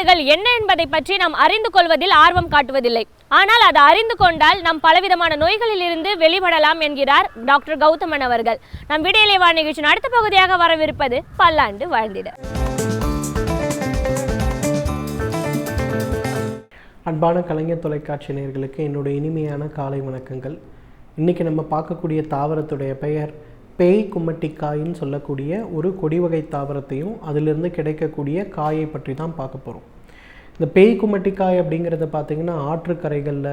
குறைபாடுகள் என்ன என்பதை பற்றி நாம் அறிந்து கொள்வதில் ஆர்வம் காட்டுவதில்லை. ஆனால் அதை அறிந்து கொண்டால் நாம் பலவிதமான நோய்களில் இருந்து வெளிப்படலாம் என்கிறார் டாக்டர் கௌதமன் அவர்கள். நம் விடியலை வாழ் நிகழ்ச்சியின் அடுத்த பகுதியாக வரவிருப்பது பல்லாண்டு வாழ்ந்திட. அன்பான கலைஞர் தொலைக்காட்சி நேயர்களுக்கு என்னுடைய இனிமையான காலை வணக்கங்கள். இன்றைக்கி நம்ம பார்க்கக்கூடிய தாவரத்துடைய பெயர் பேய் கும்மட்டிக்காயின்னு சொல்லக்கூடிய ஒரு கொடி வகை தாவரத்தையும் அதிலிருந்து கிடைக்கக்கூடிய காயை பற்றி தான் பார்க்க போகிறோம். இந்த பேய் கும்மட்டிக்காய் அப்படிங்கிறத பார்த்திங்கன்னா ஆற்றுக்கரைகளில்,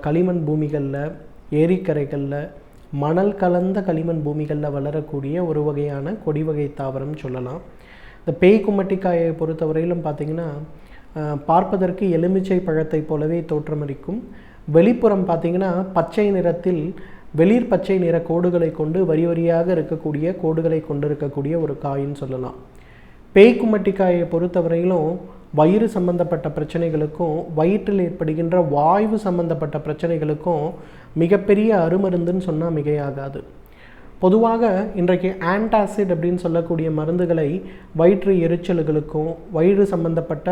களிமண் பூமிகளில், ஏரிக்கரைகளில், மணல் கலந்த களிமண் பூமிகளில் வளரக்கூடிய ஒரு வகையான கொடி வகை தாவரம்னு சொல்லலாம். இந்த பேய் கும்மட்டிக்காயை பொறுத்தவரையிலும் பார்த்திங்கன்னா பார்ப்பதற்கு எலுமிச்சை பழத்தை போலவே தோற்றமளிக்கும். வெளிப்புறம் பார்த்திங்கன்னா பச்சை நிறத்தில் வெளிர் பச்சை நிற கோடுகளை கொண்டு வரி வரியாக இருக்கக்கூடிய கோடுகளை கொண்டிருக்கக்கூடிய ஒரு காயின்னு சொல்லலாம். பேய் கும்மட்டிக்காயை பொறுத்தவரையிலும் வயிறு சம்பந்தப்பட்ட பிரச்சனைகளுக்கும் வயிற்றில் ஏற்படுகின்ற வாய்வு சம்பந்தப்பட்ட பிரச்சனைகளுக்கும் மிகப்பெரிய அருமருந்துன்னு சொன்னால் மிகையாகாது. பொதுவாக இன்றைக்கு ஆன்டாசிட் அப்படின்னு சொல்லக்கூடிய மருந்துகளை வயிற்று எரிச்சல்களுக்கும் வயிறு சம்பந்தப்பட்ட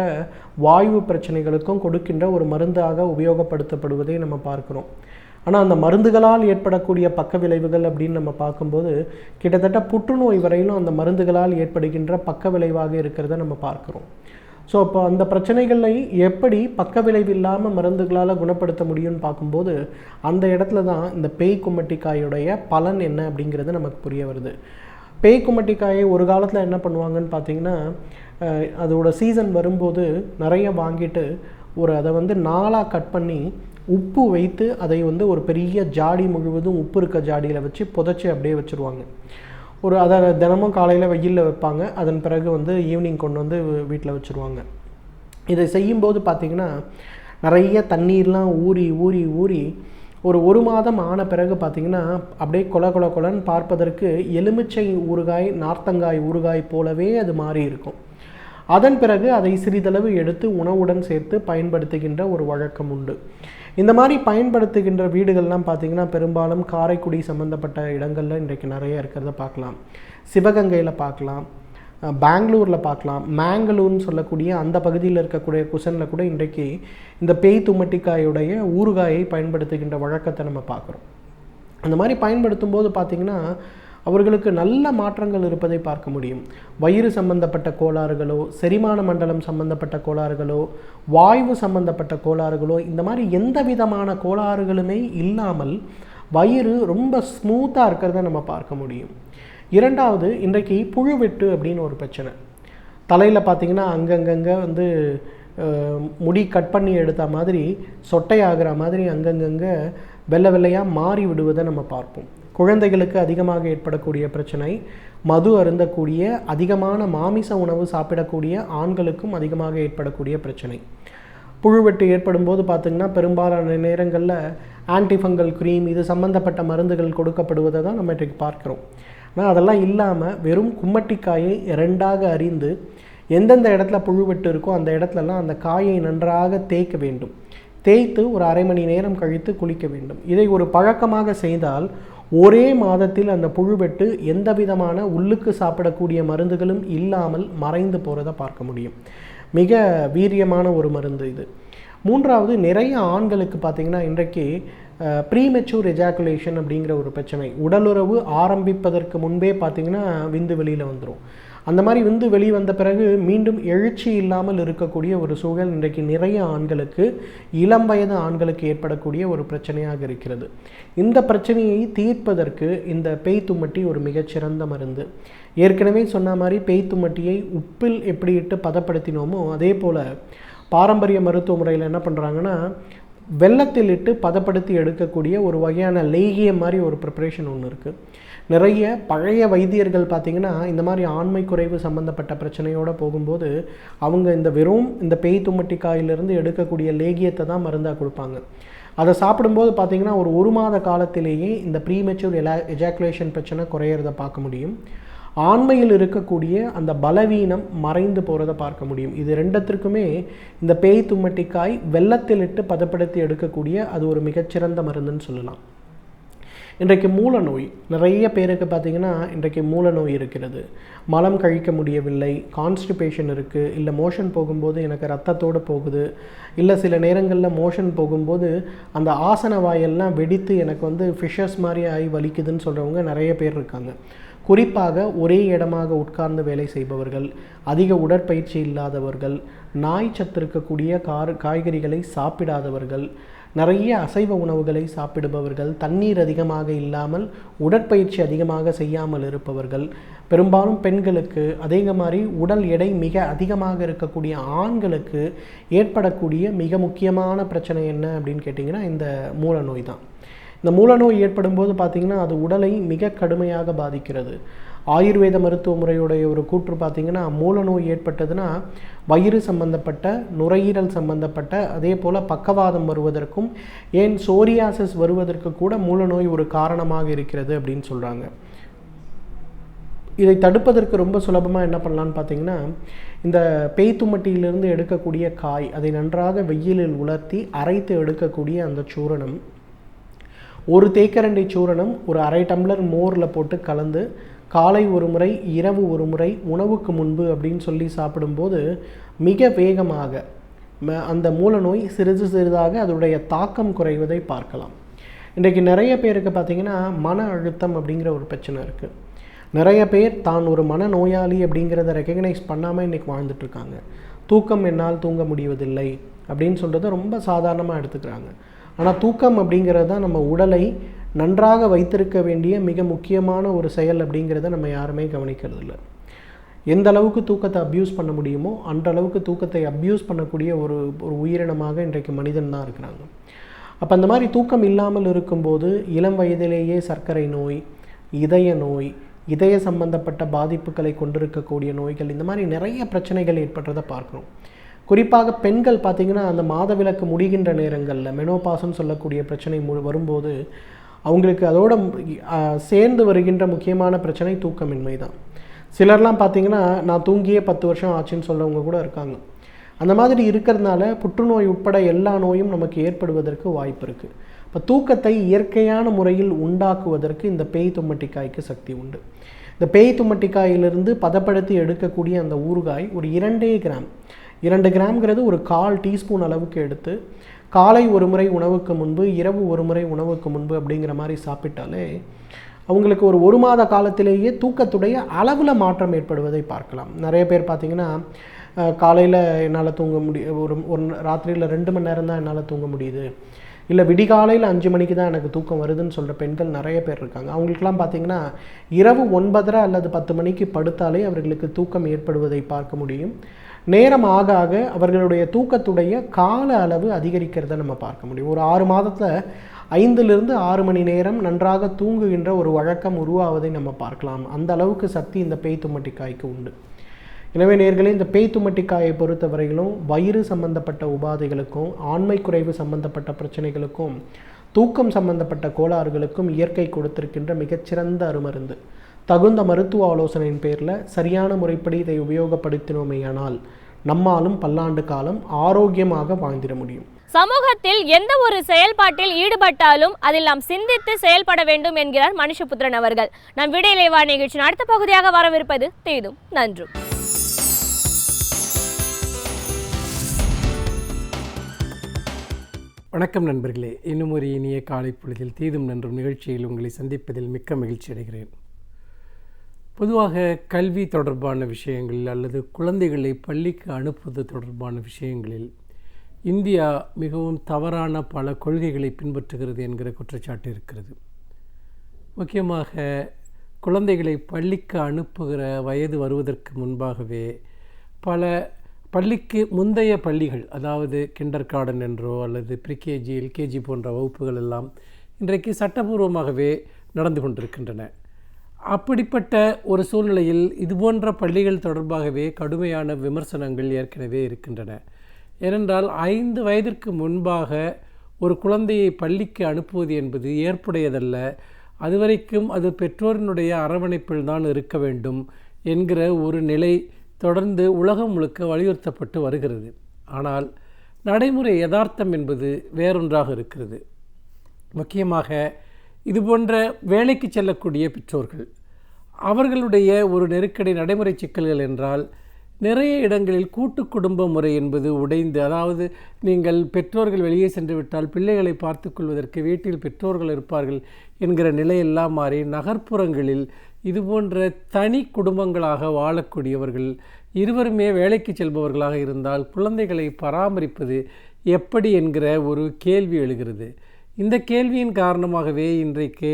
வாயு பிரச்சனைகளுக்கும் கொடுக்கின்ற ஒரு மருந்தாக உபயோகப்படுத்தப்படுவதை நம்ம பார்க்குறோம். ஆனால் அந்த மருந்துகளால் ஏற்படக்கூடிய பக்க விளைவுகள் அப்படின்னு நம்ம பார்க்கும்போது கிட்டத்தட்ட புற்றுநோய் வரையிலும் அந்த மருந்துகளால் ஏற்படுகின்ற பக்க விளைவாக இருக்கிறத நம்ம பார்க்குறோம். ஸோ அப்போ அந்த பிரச்சனைகளை எப்படி பக்க விளைவு இல்லாமல் மருந்துகளால் குணப்படுத்த முடியும்னு பார்க்கும்போது அந்த இடத்துல தான் இந்த பேய் கும்மட்டிக்காயுடைய பலன் என்ன அப்படிங்கிறது நமக்கு புரிய வருது. பேய் கும்மட்டிக்காயை ஒரு காலத்தில் என்ன பண்ணுவாங்கன்னு பார்த்தீங்கன்னா, அதோட சீசன் வரும்போது நிறைய வாங்கிட்டு அதை நாளாக கட் பண்ணி உப்பு வைத்து அதை ஒரு பெரிய ஜாடி முழுவதும் உப்பு இருக்க ஜாடியில் வச்சு புதைச்சி அப்படியே வச்சுருவாங்க. அதை தினமும் காலையில் வெயிலில் வைப்பாங்க. அதன் பிறகு ஈவினிங் கொண்டு வந்து வீட்டில் வச்சுருவாங்க. இதை செய்யும்போது பார்த்திங்கன்னா நிறைய தண்ணீர்லாம் ஊறி ஊறி ஊறி ஒரு மாதம் ஆன பிறகு பார்த்திங்கன்னா அப்படியே கொலன்னு பார்ப்பதற்கு எலுமிச்சை ஊறுகாய், நார்த்தங்காய் ஊறுகாய் போலவே அது மாறி இருக்கும். அதன் பிறகு அதை சிறிதளவு எடுத்து உணவுடன் சேர்த்து பயன்படுத்துகின்ற ஒரு வழக்கம் உண்டு. இந்த மாதிரி பயன்படுத்துகின்ற வீடுகள்லாம் பார்த்திங்கன்னா பெரும்பாலும் காரைக்குடி சம்மந்தப்பட்ட இடங்களில் இன்றைக்கு நிறைய இருக்கிறத பார்க்கலாம். சிவகங்கையில் பார்க்கலாம், பெங்களூரில் பார்க்கலாம், மேங்களூர்னு சொல்லக்கூடிய அந்த பகுதியில் இருக்கக்கூடிய குசனில் கூட இன்றைக்கு இந்த பேய் தும்மட்டிக்காயுடைய ஊறுகாயை பயன்படுத்துகின்ற வழக்கத்தை நம்ம பார்க்குறோம். அந்த மாதிரி பயன்படுத்தும் போது பார்த்திங்கன்னா அவர்களுக்கு நல்ல மாற்றங்கள் இருப்பதை பார்க்க முடியும். வயிறு சம்பந்தப்பட்ட கோளாறுகளோ, செரிமான மண்டலம் சம்பந்தப்பட்ட கோளாறுகளோ, வாய்வு சம்பந்தப்பட்ட கோளாறுகளோ, இந்த மாதிரி எந்த விதமான கோளாறுகளுமே இல்லாமல் வயிறு ரொம்ப ஸ்மூத்தாக இருக்கிறத நம்ம பார்க்க முடியும். இரண்டாவது, இன்றைக்கு புழுவெட்டு அப்படின்னு ஒரு பிரச்சனை. தலையில் பார்த்திங்கன்னா அங்கங்கே முடி கட் பண்ணி எடுத்த மாதிரி சொட்டையாகிற மாதிரி அங்கங்கே வெள்ளை வெள்ளையாக மாறி விடுவதை நம்ம பார்ப்போம். குழந்தைகளுக்கு அதிகமாக ஏற்படக்கூடிய பிரச்சனை, மது அருந்தக்கூடிய, அதிகமான மாமிச உணவு சாப்பிடக்கூடிய ஆண்களுக்கும் அதிகமாக ஏற்படக்கூடிய பிரச்சனை. புழுவெட்டு ஏற்படும் போது பார்த்திங்கன்னா பெரும்பாலான நேரங்களில் ஆன்டிஃபங்கல் க்ரீம் இது சம்பந்தப்பட்ட மருந்துகள் கொடுக்கப்படுவதை தான் நம்ம இன்றைக்கு பார்க்குறோம். ஆனால் அதெல்லாம் இல்லாமல் வெறும் கும்மட்டிக்காயை ரெண்டாக அறிந்து எந்தெந்த இடத்துல புழுவெட்டு இருக்கோ அந்த இடத்துலலாம் அந்த காயை நன்றாக தேய்க்க வேண்டும். தேய்த்து ஒரு அரை மணி நேரம் கழித்து குளிக்க வேண்டும். இதை ஒரு பழக்கமாக செய்தால் ஒரே மாதத்தில் அந்த புழுவெட்டு எந்த விதமான உள்ளுக்கு சாப்பிடக்கூடிய மருந்துகளும் இல்லாமல் மறைந்து போகிறத பார்க்க முடியும். மிக வீரியமான ஒரு மருந்து இது. மூன்றாவது, நிறைய ஆண்களுக்கு பார்த்திங்கன்னா இன்றைக்கு ப்ரீமெச்சூர் எஜாக்குலேஷன் அப்படிங்கிற ஒரு பிரச்சனை. உடலுறவு ஆரம்பிப்பதற்கு முன்பே பார்த்திங்கன்னா விந்து வெளியில் வந்துடும். அந்த மாதிரி விந்து வெளி வந்த பிறகு மீண்டும் எழுச்சி இல்லாமல் இருக்கக்கூடிய ஒரு சூழல் இன்றைக்கு நிறைய ஆண்களுக்கு, இளம் வயது ஆண்களுக்கு ஏற்படக்கூடிய ஒரு பிரச்சனையாக இருக்கிறது. இந்த பிரச்சனையை தீர்ப்பதற்கு இந்த பேய் தும்மட்டி ஒரு மிகச்சிறந்த மருந்து. ஏற்கனவே சொன்ன மாதிரி பேய் தும்மட்டியை உப்பில் எப்படி இட்டு பதப்படுத்தினோமோ அதே போல் பாரம்பரிய மருத்துவ முறையில் என்ன பண்ணுறாங்கன்னா வெள்ளத்தில் இட்டு பதப்படுத்தி எடுக்கக்கூடிய ஒரு வகையான லேகியம் மாதிரி ஒரு ப்ரிப்பரேஷன் ஒன்று இருக்குது. நிறைய பழைய வைத்தியர்கள் பார்த்திங்கன்னா இந்த மாதிரி ஆண்மை குறைவு சம்மந்தப்பட்ட பிரச்சனையோடு போகும்போது அவங்க இந்த பேய் தும்மட்டிக்காயிலிருந்து எடுக்கக்கூடிய லேகியத்தை தான் மருந்தாக கொடுப்பாங்க. அதை சாப்பிடும்போது பார்த்திங்கன்னா ஒரு மாத காலத்திலேயே இந்த ப்ரீமெச்சூர் எஜாக்குலேஷன் பிரச்சனை குறையிறத பார்க்க முடியும். ஆண்மையில் இருக்கக்கூடிய அந்த பலவீனம் மறைந்து போகிறத பார்க்க முடியும். இது ரெண்டத்திற்குமே இந்த பேய் தும்மட்டிக்காய் வெள்ளத்தில் இட்டு பதப்படுத்தி எடுக்கக்கூடிய அது ஒரு மிகச்சிறந்த மருந்துன்னு சொல்லலாம். இன்றைக்கு மூல நோய் நிறைய பேருக்கு பார்த்திங்கன்னா இன்றைக்கு மூல நோய் இருக்கிறது. மலம் கழிக்க முடியவில்லை, கான்ஸ்டிபேஷன் இருக்குது, இல்லை மோஷன் போகும்போது எனக்கு ரத்தத்தோடு போகுது, இல்லை சில நேரங்களில் மோஷன் போகும்போது அந்த ஆசன வாயெல்லாம் வெடித்து எனக்கு ஃபிஷஸ் மாதிரி ஆகி வலிக்குதுன்னு சொல்கிறவங்க நிறைய பேர் இருக்காங்க. குறிப்பாக ஒரே இடமாக உட்கார்ந்து வேலை செய்பவர்கள், அதிக உடற்பயிற்சி இல்லாதவர்கள், நாய் சத்து இருக்கக்கூடிய காய்கறிகளை சாப்பிடாதவர்கள், நிறைய அசைவ உணவுகளை சாப்பிடுபவர்கள், தண்ணீர் அதிகமாக இல்லாமல் உடற்பயிற்சி அதிகமாக செய்யாமல் இருப்பவர்கள், பெரும்பாலும் பெண்களுக்கு, அதே மாதிரி உடல் எடை மிக அதிகமாக இருக்கக்கூடிய ஆண்களுக்கு ஏற்படக்கூடிய மிக முக்கியமான பிரச்சனை என்ன அப்படின்னு கேட்டிங்கன்னா இந்த மூல நோய் தான். இந்த மூலநோய் ஏற்படும் போது பார்த்திங்கன்னா அது உடலை மிக கடுமையாக பாதிக்கிறது. ஆயுர்வேத மருத்துவ முறையுடைய ஒரு கூற்று பார்த்திங்கன்னா, மூலநோய் ஏற்பட்டதுன்னா வயிறு சம்பந்தப்பட்ட, நுரையீரல் சம்பந்தப்பட்ட, அதே போல் பக்கவாதம் வருவதற்கும், ஏன் சோரியாசிஸ் வருவதற்கு கூட மூலநோய் ஒரு காரணமாக இருக்கிறது அப்படின்னு சொல்கிறாங்க. இதை தடுப்பதற்கு ரொம்ப சுலபமாக என்ன பண்ணலான்னு பார்த்திங்கன்னா, இந்த பேய்த்தும்மட்டியிலிருந்து எடுக்கக்கூடிய காய், அதை நன்றாக வெயிலில் உலர்த்தி அரைத்து எடுக்கக்கூடிய அந்த சூரணம், ஒரு தேக்கரண்டை சூரணம் ஒரு அரை டம்ளர் மோரில் போட்டு கலந்து காலை ஒரு முறை, இரவு ஒரு முறை, உணவுக்கு முன்பு அப்படின்னு சொல்லி சாப்பிடும்போது மிக வேகமாக அந்த மூலநோய் சிறிது சிறிதாக அதனுடைய தாக்கம் குறைவதை பார்க்கலாம். இன்றைக்கு நிறைய பேருக்கு பார்த்திங்கன்னா மன அழுத்தம் அப்படிங்கிற ஒரு பிரச்சனை இருக்குது. நிறைய பேர் தான் ஒரு மனநோயாளி அப்படிங்கிறத ரெக்கக்னைஸ் பண்ணாமல் இன்றைக்கி வாழ்ந்துட்டுருக்காங்க. தூக்கம் என்னால் தூங்க முடிவதில்லை அப்படின்னு சொல்கிறத ரொம்ப சாதாரணமாக எடுத்துக்கிறாங்க. ஆனால் தூக்கம் அப்படிங்கிறது தான் நம்ம உடலை நன்றாக வைத்திருக்க வேண்டிய மிக முக்கியமான ஒரு செயல் அப்படிங்கிறத நம்ம யாருமே கவனிக்கிறது இல்லை. எந்த அளவுக்கு தூக்கத்தை அப்யூஸ் பண்ண முடியுமோ அந்த அளவுக்கு தூக்கத்தை அப்யூஸ் பண்ணக்கூடிய ஒரு உயிரினமாக இன்றைக்கு மனிதன் தான் இருக்கிறாங்க. அப்போ அந்த மாதிரி தூக்கம் இல்லாமல் இருக்கும்போது இளம் வயதிலேயே சர்க்கரை நோய், இதய நோய், இதய சம்பந்தப்பட்ட பாதிப்புகளை கொண்டிருக்கக்கூடிய நோய்கள், இந்த மாதிரி நிறைய பிரச்சனைகள் ஏற்படுறதை பார்க்குறோம். குறிப்பாக பெண்கள் பார்த்திங்கன்னா அந்த மாதவிலக்கு முடிகின்ற நேரங்களில் மெனோபாஸ்ன்னு சொல்லக்கூடிய பிரச்சனை வரும்போது அவங்களுக்கு அதோட சேர்ந்து வருகின்ற முக்கியமான பிரச்சனை தூக்கமின்மை தான். சிலர்லாம் பார்த்திங்கன்னா நான் தூங்கியே 10 வருஷம் ஆச்சுன்னு சொல்லவங்க கூட இருக்காங்க. அந்த மாதிரி இருக்கிறதுனால புற்றுநோய் உட்பட எல்லா நோயும் நமக்கு ஏற்படுவதற்கு வாய்ப்பு இருக்குது. இப்போ தூக்கத்தை இயற்கையான முறையில் உண்டாக்குவதற்கு இந்த பேய் தும்மட்டிக்காய்க்கு சக்தி உண்டு. இந்த பேய் தும்மட்டிக்காயிலிருந்து பதப்படுத்தி எடுக்கக்கூடிய அந்த ஊறுகாய் ஒரு 2 கிராம்ங்கிறது ஒரு 1/4 டீஸ்பூன் அளவுக்கு எடுத்து காலை ஒரு முறை உணவுக்கு முன்பு, இரவு ஒரு முறை உணவுக்கு முன்பு அப்படிங்கிற மாதிரி சாப்பிட்டாலே அவங்களுக்கு ஒரு மாத காலத்திலேயே தூக்கத்துடைய அளவில் மாற்றம் ஏற்படுவதை பார்க்கலாம். நிறைய பேர் பார்த்திங்கன்னா காலையில் என்னால் தூங்க ஒரு ராத்திரியில் 2 மணி நேரம் தான் என்னால் தூங்க முடியுது, இல்லை விடிகாலையில் 5 மணிக்கு தான் எனக்கு தூக்கம் வருதுன்னு சொல்கிற பெண்கள் நிறைய பேர் இருக்காங்க. அவங்களுக்கெல்லாம் பார்த்திங்கன்னா இரவு 9:30 அல்லது 10 மணிக்கு படுத்தாலே அவர்களுக்கு தூக்கம் ஏற்படுவதை பார்க்க முடியும். நேரம் ஆக ஆக அவர்களுடைய தூக்கத்துடைய கால அளவு அதிகரிக்கிறத நம்ம பார்க்க முடியும். ஒரு 6 மாதத்தில் 5லிருந்து 6 மணி நேரம் நன்றாக தூங்குகின்ற ஒரு வழக்கம் உருவாவதை நம்ம பார்க்கலாம். அந்த அளவுக்கு சக்தி இந்த பேய் தும்மட்டிக்காய்க்கு உண்டு. எனவே நேயர்களே, இந்த பேய் தும்மட்டிக்காயை பொறுத்தவரையிலும் வயிறு சம்பந்தப்பட்ட உபாதைகளுக்கும், ஆண்மை குறைவு சம்பந்தப்பட்ட பிரச்சனைகளுக்கும், தூக்கம் சம்பந்தப்பட்ட கோளாறுகளுக்கும் இயற்கை கொடுத்திருக்கின்ற மிகச்சிறந்த அருமருந்து. தகுந்த மருத்துவ ஆலோசனையின் பேரில் சரியான முறைப்படி இதை உபயோகப்படுத்தினோமேயானால் நம்மாலும் பல்லாண்டு காலம் ஆரோக்கியமாக வாழ்ந்திட முடியும். சமூகத்தில் எந்த ஒரு செயல்பாட்டில் ஈடுபட்டாலும் அதில் நாம் சிந்தித்து செயல்பட வேண்டும் என்கிறார் மனுஷபுத்திரன் அவர்கள். நம் விடையிலேவா நிகழ்ச்சியின் அடுத்த பகுதியாக வரவிருப்பது தீதும் நன்றும். வணக்கம் நண்பர்களே, இன்னும் ஒரு இனிய காலை பொழுதில் தீதும் நன்றும் நிகழ்ச்சியில் உங்களை சந்திப்பதில் மிக்க மகிழ்ச்சி அடைகிறேன். பொதுவாக கல்வி தொடர்பான விஷயங்கள் அல்லது குழந்தைகளை பள்ளிக்கு அனுப்புவது தொடர்பான விஷயங்களில் இந்தியா மிகவும் தவறான பல கொள்கைகளை பின்பற்றுகிறது என்கிற குற்றச்சாட்டு இருக்கிறது. முக்கியமாக குழந்தைகளை பள்ளிக்கு அனுப்புகிற வயது வருவதற்கு முன்பாகவே பல பள்ளிக்கு முந்தைய பள்ளிகள், அதாவது கிண்டர் கார்டன் என்றோ அல்லது ப்ரீகேஜி, எல்கேஜி போன்ற வகுப்புகள் எல்லாம் இன்றைக்கு சட்டபூர்வமாகவே நடந்து கொண்டிருக்கின்றன. அப்படிப்பட்ட ஒரு சூழ்நிலையில் இதுபோன்ற பள்ளிகள் தொடர்பாகவே கடுமையான விமர்சனங்கள் ஏற்கனவே இருக்கின்றன. ஏனென்றால் 5 வயதிற்கு முன்பாக ஒரு குழந்தையை பள்ளிக்கு அனுப்புவது என்பது ஏற்புடையதல்ல. அதுவரைக்கும் அது பெற்றோரினுடைய அரவணைப்பில் தான் இருக்க வேண்டும் என்கிற ஒரு நிலை தொடர்ந்து உலகம் முழுக்க வலியுறுத்தப்பட்டு வருகிறது. ஆனால் நடைமுறை யதார்த்தம் என்பது வேறொன்றாக இருக்கிறது. முக்கியமாக இது போன்ற வேலைக்கு செல்லக்கூடிய பெற்றோர்கள் அவர்களுடைய ஒரு நெருக்கடி நடைமுறை சிக்கல்கள் என்றால், நிறைய இடங்களில் கூட்டு குடும்ப முறை என்பது உடைந்து, அதாவது நீங்கள் பெற்றோர்கள் வெளியே சென்று விட்டால் பிள்ளைகளை பார்த்து கொள்வதற்கு வீட்டில் பெற்றோர்கள் இருப்பார்கள் என்கிற நிலையெல்லாம் மாறி நகர்ப்புறங்களில் இதுபோன்ற தனி குடும்பங்களாக வாழக்கூடியவர்கள் இருவருமே வேலைக்கு செல்பவர்களாக இருந்தால் குழந்தைகளை பராமரிப்பது எப்படி என்கிற ஒரு கேள்வி எழுகிறது. இந்த கேள்வியின் காரணமாகவே இன்றைக்கு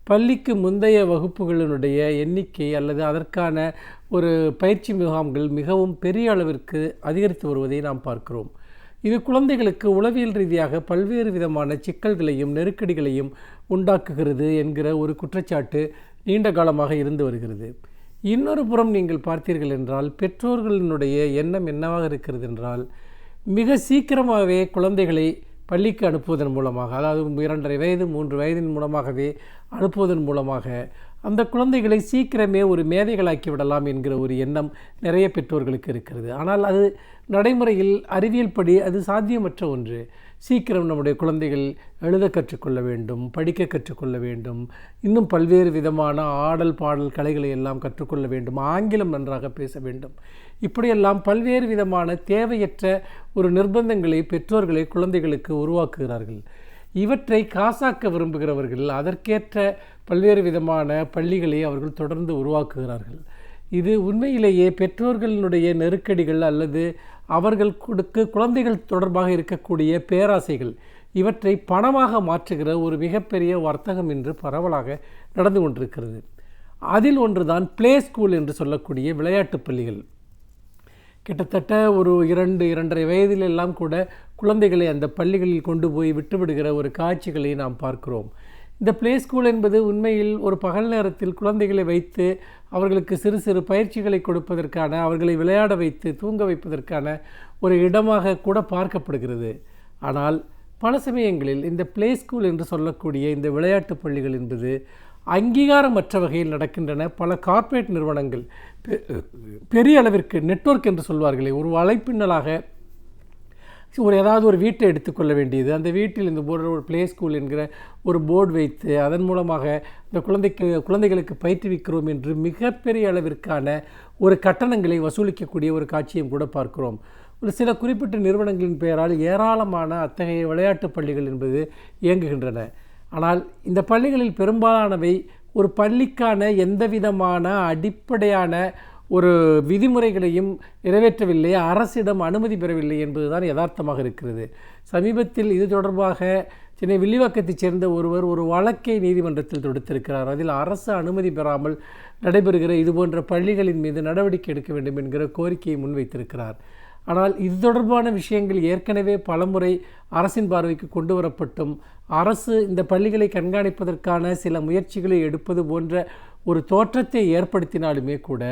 பள்ளிக்கு முந்தைய வகுப்புகளினுடைய எண்ணிக்கை அல்லது அதற்கான ஒரு பயிற்சி முகாம்கள் மிகவும் பெரிய அளவிற்கு அதிகரித்து வருவதை நாம் பார்க்கிறோம். இது குழந்தைகளுக்கு உளவியல் ரீதியாக பல்வேறு விதமான சிக்கல்களையும் நெருக்கடிகளையும் உண்டாக்குகிறது என்கிற ஒரு குற்றச்சாட்டு நீண்ட காலமாக இருந்து வருகிறது. இன்னொரு புறம் நீங்கள் பார்த்தீர்கள் என்றால், பெற்றோர்களினுடைய எண்ணம் என்னவாக இருக்கிறது என்றால், மிக சீக்கிரமாகவே குழந்தைகளை பள்ளிக்கு அனுப்புவதன் மூலமாக, அதாவது 2.5 வயது 3 வயதின் மூலமாகவே அனுப்புவதன் மூலமாக அந்த குழந்தைகளை சீக்கிரமே ஒரு மேதைகளாக்கி விடலாம் என்கிற ஒரு எண்ணம் நிறைய பெற்றோர்களுக்கு இருக்கிறது. ஆனால் அது நடைமுறையில் அறிவியல் படி அது சாத்தியமற்ற ஒன்று. சீக்கிரம் நம்முடைய குழந்தைகள் எழுத கற்றுக்கொள்ள வேண்டும், படிக்க கற்றுக்கொள்ள வேண்டும், இன்னும் பல்வேறு விதமான ஆடல் பாடல் கலைகளை எல்லாம் கற்றுக்கொள்ள வேண்டும், ஆங்கிலம் நன்றாக பேச வேண்டும், இப்படியெல்லாம் பல்வேறு விதமான தேவையற்ற ஒரு நிர்பந்தங்களை பெற்றோர்களை குழந்தைகளுக்கு உருவாக்குகிறார்கள். இவற்றை காசாக்க விரும்புகிறவர்கள் அதற்கேற்ற பல்வேறு விதமான பள்ளிகளை அவர்கள் தொடர்ந்து உருவாக்குகிறார்கள். இது உண்மையிலேயே பெற்றோர்களினுடைய நெருக்கடிகள் அல்லது அவர்கள் கொடுக்க குழந்தைகள் தொடர்பாக இருக்கக்கூடிய பேராசைகள் இவற்றை பணமாக மாற்றுகிற ஒரு மிகப்பெரிய வர்த்தகம் என்று பரவலாக நடந்து கொண்டிருக்கிறது. அதில் ஒன்றுதான் பிளே ஸ்கூல் என்று சொல்லக்கூடிய விளையாட்டு பள்ளிகள். கிட்டத்தட்ட ஒரு 2-2.5 வயதிலெல்லாம் கூட குழந்தைகளை அந்த பள்ளிகளில் கொண்டு போய் விட்டுவிடுகிற ஒரு காட்சிகளை நாம் பார்க்கிறோம். இந்த பிளே ஸ்கூல் என்பது உண்மையில் ஒரு பகல் நேரத்தில் குழந்தைகளை வைத்து அவர்களுக்கு சிறு சிறு பயிற்சிகளை கொடுப்பதற்கான, அவர்களை விளையாட வைத்து தூங்க வைப்பதற்கான ஒரு இடமாக கூட பார்க்கப்படுகிறது. ஆனால் பல சமயங்களில் இந்த பிளே ஸ்கூல் என்று சொல்லக்கூடிய இந்த விளையாட்டு பள்ளிகள் என்பது அங்கீகாரமற்ற வகையில் நடக்கின்றன. பல கார்ப்பரேட் நிறுவனங்கள் பெரிய அளவிற்கு நெட்வொர்க் என்று சொல்வார்களே, ஒரு வலைப்பின்னலாக ஏதாவது ஒரு வீட்டை எடுத்துக்கொள்ள வேண்டியது, அந்த வீட்டில் இந்த ஒரு பிளே ஸ்கூல் என்கிற ஒரு போர்டு வைத்து அதன் மூலமாக இந்த குழந்தைகளுக்கு பயிற்றுவிக்கிறோம் என்று மிகப்பெரிய அளவிற்கான ஒரு கட்டணங்களை வசூலிக்கக்கூடிய ஒரு காட்சியும் கூட பார்க்கிறோம். ஒரு சில குறிப்பிட்ட நிறுவனங்களின் பெயரால் ஏராளமான அத்தகைய விளையாட்டு பள்ளிகள் என்பது இயங்குகின்றன. ஆனால் இந்த பள்ளிகளில் பெரும்பாலானவை ஒரு பள்ளிக்கான எந்த விதமான அடிப்படையான ஒரு விதிமுறைகளையும் நிறைவேற்றவில்லை, அரசிடம் அனுமதி பெறவில்லை என்பதுதான் யதார்த்தமாக இருக்கிறது. சமீபத்தில் இது தொடர்பாக சென்னை வில்லிவாக்கத்தைச் சேர்ந்த ஒருவர் ஒரு வழக்கை நீதிமன்றத்தில் தொடுத்திருக்கிறார். அதில் அரசு அனுமதி பெறாமல் நடைபெறுகிற இதுபோன்ற பள்ளிகளின் மீது நடவடிக்கை எடுக்க வேண்டும் என்கிற கோரிக்கையை முன்வைத்திருக்கிறார். ஆனால் இது தொடர்பான விஷயங்கள் ஏற்கனவே பலமுறை அரசின் பார்வைக்கு கொண்டு வரப்பட்டும் அரசு இந்த பள்ளிகளை கண்காணிப்பதற்கான சில முயற்சிகளை எடுப்பது போன்ற ஒரு தோற்றத்தை ஏற்படுத்தினாலுமே கூட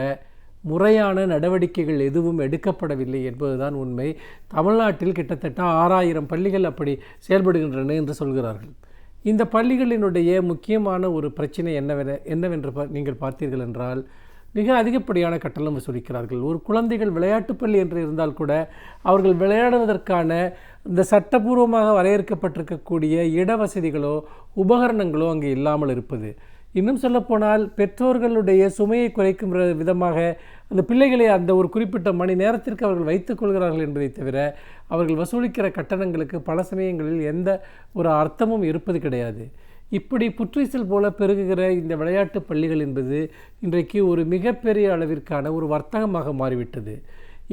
முறையான நடவடிக்கைகள் எதுவும் எடுக்கப்படவில்லை என்பதுதான் உண்மை. தமிழ்நாட்டில் கிட்டத்தட்ட 6000 பள்ளிகள் அப்படி செயல்படுகின்றன என்று சொல்கிறார்கள். இந்த பள்ளிகளினுடைய முக்கியமான ஒரு பிரச்சனை என்னவென்று நீங்கள் பார்த்தீர்கள் என்றால், மிக அதிகப்படியான கட்டணம் வசூலிக்கிறார்கள். ஒரு குழந்தைகள் விளையாட்டு பள்ளி என்று இருந்தால் கூட அவர்கள் விளையாடுவதற்கான இந்த சட்டபூர்வமாக வரையறுக்கப்பட்டிருக்கக்கூடிய இட வசதிகளோ உபகரணங்களோ அங்கே இல்லாமல் இருப்பது. இன்னும் சொல்லப்போனால் பெற்றோர்களுடைய சுமையை குறைக்கும் விதமாக அந்த பிள்ளைகளை அந்த ஒரு குறிப்பிட்ட மணி நேரத்திற்கு அவர்கள் வைத்துக் கொள்கிறார்கள் என்பதை தவிர அவர்கள் வசூலிக்கிற கட்டணங்களுக்கு பல சமயங்களில் எந்த ஒரு அர்த்தமும் இருப்பது கிடையாது. இப்படி புற்றீசல் போல பெருகுகிற இந்த விளையாட்டு பள்ளிகள் என்பது இன்றைக்கு ஒரு மிகப்பெரிய அளவிற்கான ஒரு வர்த்தகமாக மாறிவிட்டது.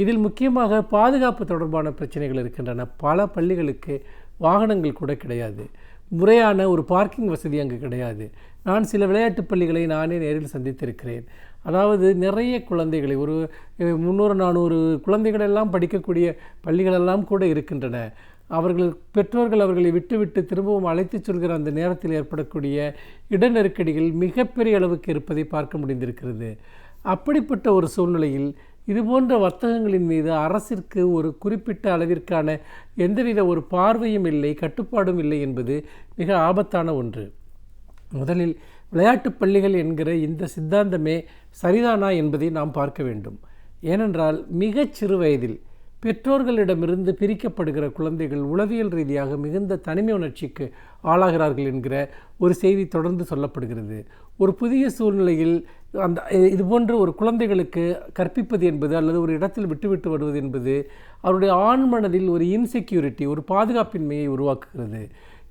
இதில் முக்கியமாக பாதுகாப்பு தொடர்பான பிரச்சனைகள் இருக்கின்றன. பல பள்ளிகளுக்கு வாகனங்கள் கூட கிடையாது, முறையான ஒரு பார்க்கிங் வசதி அங்கு கிடையாது. நான் சில விளையாட்டு பள்ளிகளை நானே நேரில் சந்தித்திருக்கிறேன். அதாவது நிறைய குழந்தைகளை, ஒரு 300-400 குழந்தைகளெல்லாம் படிக்கக்கூடிய பள்ளிகளெல்லாம் கூட இருக்கின்றன. பெற்றோர்கள் அவர்களை விட்டுவிட்டு திரும்பவும் அழைத்துச் சொல்கிற அந்த நேரத்தில் ஏற்படக்கூடிய இட நெருக்கடிகள் மிகப்பெரிய அளவுக்கு இருப்பதை பார்க்க முடிந்திருக்கிறது. அப்படிப்பட்ட ஒரு சூழ்நிலையில் இதுபோன்ற வர்த்தகங்களின் மீது அரசிற்கு ஒரு குறிப்பிட்ட அளவிற்கான எந்தவித ஒரு பார்வையும் இல்லை, கட்டுப்பாடும் இல்லை என்பது மிக ஆபத்தான ஒன்று. முதலில் விளையாட்டு பள்ளிகள் என்கிற இந்த சித்தாந்தமே சரிதானா என்பதை நாம் பார்க்க வேண்டும். ஏனென்றால் மிகச் சிறு வயதில் பெற்றோர்களிடமிருந்து பிரிக்கப்படுகிற குழந்தைகள் உளவியல் ரீதியாக மிகுந்த தனிமை உணர்ச்சிக்கு ஆளாகிறார்கள் என்கிற ஒரு செய்தி தொடர்ந்து சொல்லப்படுகிறது. ஒரு புதிய சூழ்நிலையில் அந்த இதுபோன்ற ஒரு குழந்தைகளுக்கு கற்பிப்பது என்பது அல்லது ஒரு இடத்தில் விட்டுவிட்டு வருவது என்பது அவருடைய ஆண் மனதில் ஒரு இன்செக்யூரிட்டி, ஒரு பாதுகாப்பின்மையை உருவாக்குகிறது.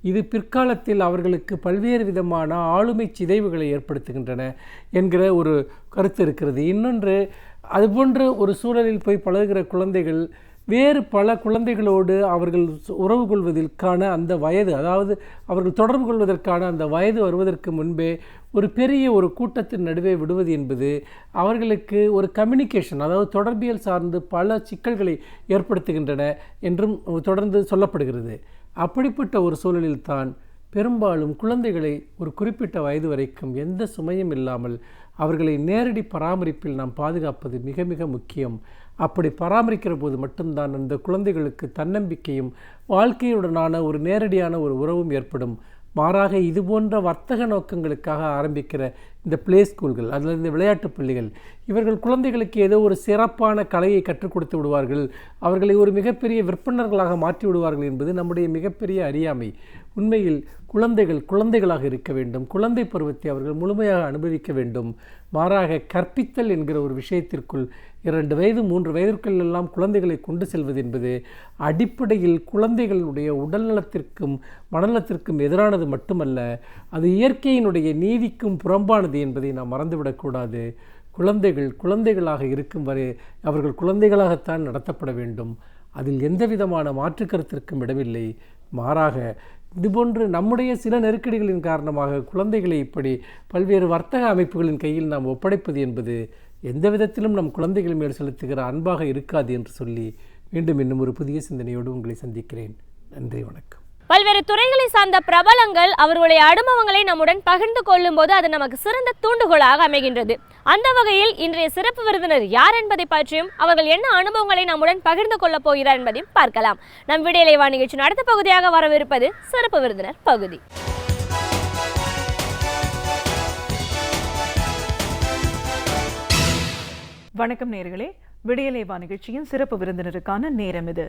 இது பிற்காலத்தில் அவர்களுக்கு பல்வேறு விதமான ஆளுமை சிதைவுகளை ஏற்படுத்துகின்றன என்கிற ஒரு கருத்து இருக்கிறது. இன்னொன்று, அதுபோன்ற ஒரு சூழலில் போய் பழகுகிற குழந்தைகள் வேறு பல குழந்தைகளோடு அவர்கள் உறவு கொள்வதற்கான அந்த வயது, அதாவது அவர்கள் தொடர்பு கொள்வதற்கான அந்த வயது வருவதற்கு முன்பே ஒரு பெரிய ஒரு கூட்டத்தின் நடுவே விடுவது என்பது அவர்களுக்கு ஒரு கம்யூனிகேஷன், அதாவது தொடர்பியல் சார்ந்து பல சிக்கல்களை ஏற்படுத்துகின்றன என்றும் தொடர்ந்து சொல்லப்படுகிறது. அப்படிப்பட்ட ஒரு சூழலில் தான் பெரும்பாலும் குழந்தைகளை ஒரு குறிப்பிட்ட வயது வரைக்கும் எந்த சுமையும் இல்லாமல் அவர்களை நேரடி பராமரிப்பில் நாம் பாதுகாப்பது மிக மிக முக்கியம். அப்படி பராமரிக்கிற போது மட்டும்தான் அந்த குழந்தைகளுக்கு தன்னம்பிக்கையும் வாழ்க்கையுடனான ஒரு நேரடியான ஒரு உறவும் ஏற்படும். மாறாக இதுபோன்ற வர்த்தக நோக்கங்களுக்காக ஆரம்பிக்கிற இந்த பிளே ஸ்கூல்கள் அல்லது இந்த விளையாட்டு பள்ளிகள், இவர்கள் குழந்தைகளுக்கு ஏதோ ஒரு சிறப்பான கலையை கற்றுக் கொடுத்து விடுவார்கள், அவர்களை ஒரு மிகப்பெரிய விற்பனர்களாக மாற்றி விடுவார்கள் என்பது நம்முடைய மிகப்பெரிய அறியாமை. உண்மையில் குழந்தைகள் குழந்தைகளாக இருக்க வேண்டும். குழந்தை பருவத்தை அவர்கள் முழுமையாக அனுபவிக்க வேண்டும். மாறாக கற்பித்தல் என்கிற ஒரு விஷயத்திற்குள் 2 வயது 3 வயதிற்குள் எல்லாம் குழந்தைகளை கொண்டு செல்வது என்பது அடிப்படையில் குழந்தைகளுடைய உடல்நலத்திற்கும் மனநலத்திற்கும் எதிரானது மட்டுமல்ல, அது இயற்கையினுடைய நீதிக்கும் புறம்பானது என்பதை நாம் மறந்துவிடக்கூடாது. குழந்தைகள் குழந்தைகளாக இருக்கும் வரை அவர்கள் குழந்தைகளாகத்தான் நடத்தப்பட வேண்டும். அதில் எந்த விதமான மாற்று கருத்திற்கும் இடமில்லை. மாறாக இதுபோன்று நம்முடைய சில நெருக்கடிகளின் காரணமாக குழந்தைகளை இப்படி பல்வேறு வர்த்தக அமைப்புகளின் கையில் நாம் ஒப்படைப்பது என்பது எந்த விதத்திலும் நம் குழந்தைகள் மேல் செலுத்துகிற அன்பாக இருக்காது என்று சொல்லி மீண்டும் இன்னும் ஒரு புதிய சிந்தனையோடு உங்களை சந்திக்கிறேன். நன்றி, வணக்கம். பல்வேறு துறைகளை சார்ந்த பிரபலங்கள் அவர்களுடைய அனுபவங்களை நம்முடன் பகிர்ந்து கொள்ளும் போது அது நமக்கு சிறந்த தூண்டுகோலாக அமைகின்றது. அந்த வகையில் இன்றைய சிறப்பு விருந்தினர் யார் என்பதை பற்றியும் அவர்கள் என்ன அனுபவங்களை நம்முடன் பகிர்ந்து கொள்ளப் போகிறார் என்பதையும் பார்க்கலாம். நம் விடியலை வா நிகழ்ச்சியின் அடுத்த பகுதியாக வரவிருப்பது சிறப்பு விருந்தினர் பகுதி. வணக்கம் நேயர்களே, விடியலை வா நிகழ்ச்சியின் சிறப்பு விருந்தினருக்கான நேரம் இது.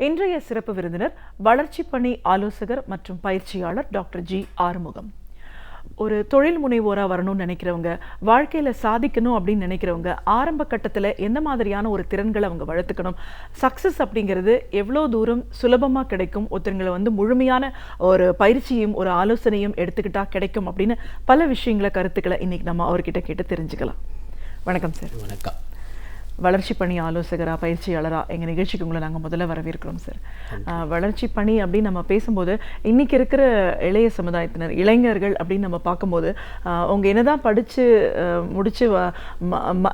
இன்றைய சிறப்பு விருந்தினர் வளர்ச்சி பணி ஆலோசகர் மற்றும் பயிற்சியாளர் டாக்டர் ஜி ஆறுமுகம். ஒரு தொழில் முனைவோராக வரணும்னு நினைக்கிறவங்க, வாழ்க்கையில் சாதிக்கணும் அப்படின்னு நினைக்கிறவங்க ஆரம்ப கட்டத்தில் எந்த மாதிரியான ஒரு திறன்களை அவங்க வளர்த்துக்கணும், சக்ஸஸ் அப்படிங்கிறது எவ்வளோ தூரம் சுலபமாக கிடைக்கும், ஒருத்தங்களை முழுமையான ஒரு பயிற்சியும் ஒரு ஆலோசனையும் எடுத்துக்கிட்டா கிடைக்கும் அப்படின்னு பல விஷயங்களை கருத்துக்களை இன்னைக்கு நம்ம அவர்கிட்ட கேட்டு தெரிஞ்சுக்கலாம். வணக்கம் சார். வணக்கம். வளர்ச்சி பணி ஆலோசகராக பயிற்சியாளராக எங்கள் நிகழ்ச்சிக்கு உங்களை நாங்கள் முதல்ல வரவேற்கிறோம் சார். வளர்ச்சி பணி அப்படின்னு நம்ம பேசும்போது இன்றைக்கி இருக்கிற இளைய சமுதாயத்தினர், இளைஞர்கள் அப்படின்னு நம்ம பார்க்கும்போது அவங்க என்னதான் படித்து முடித்து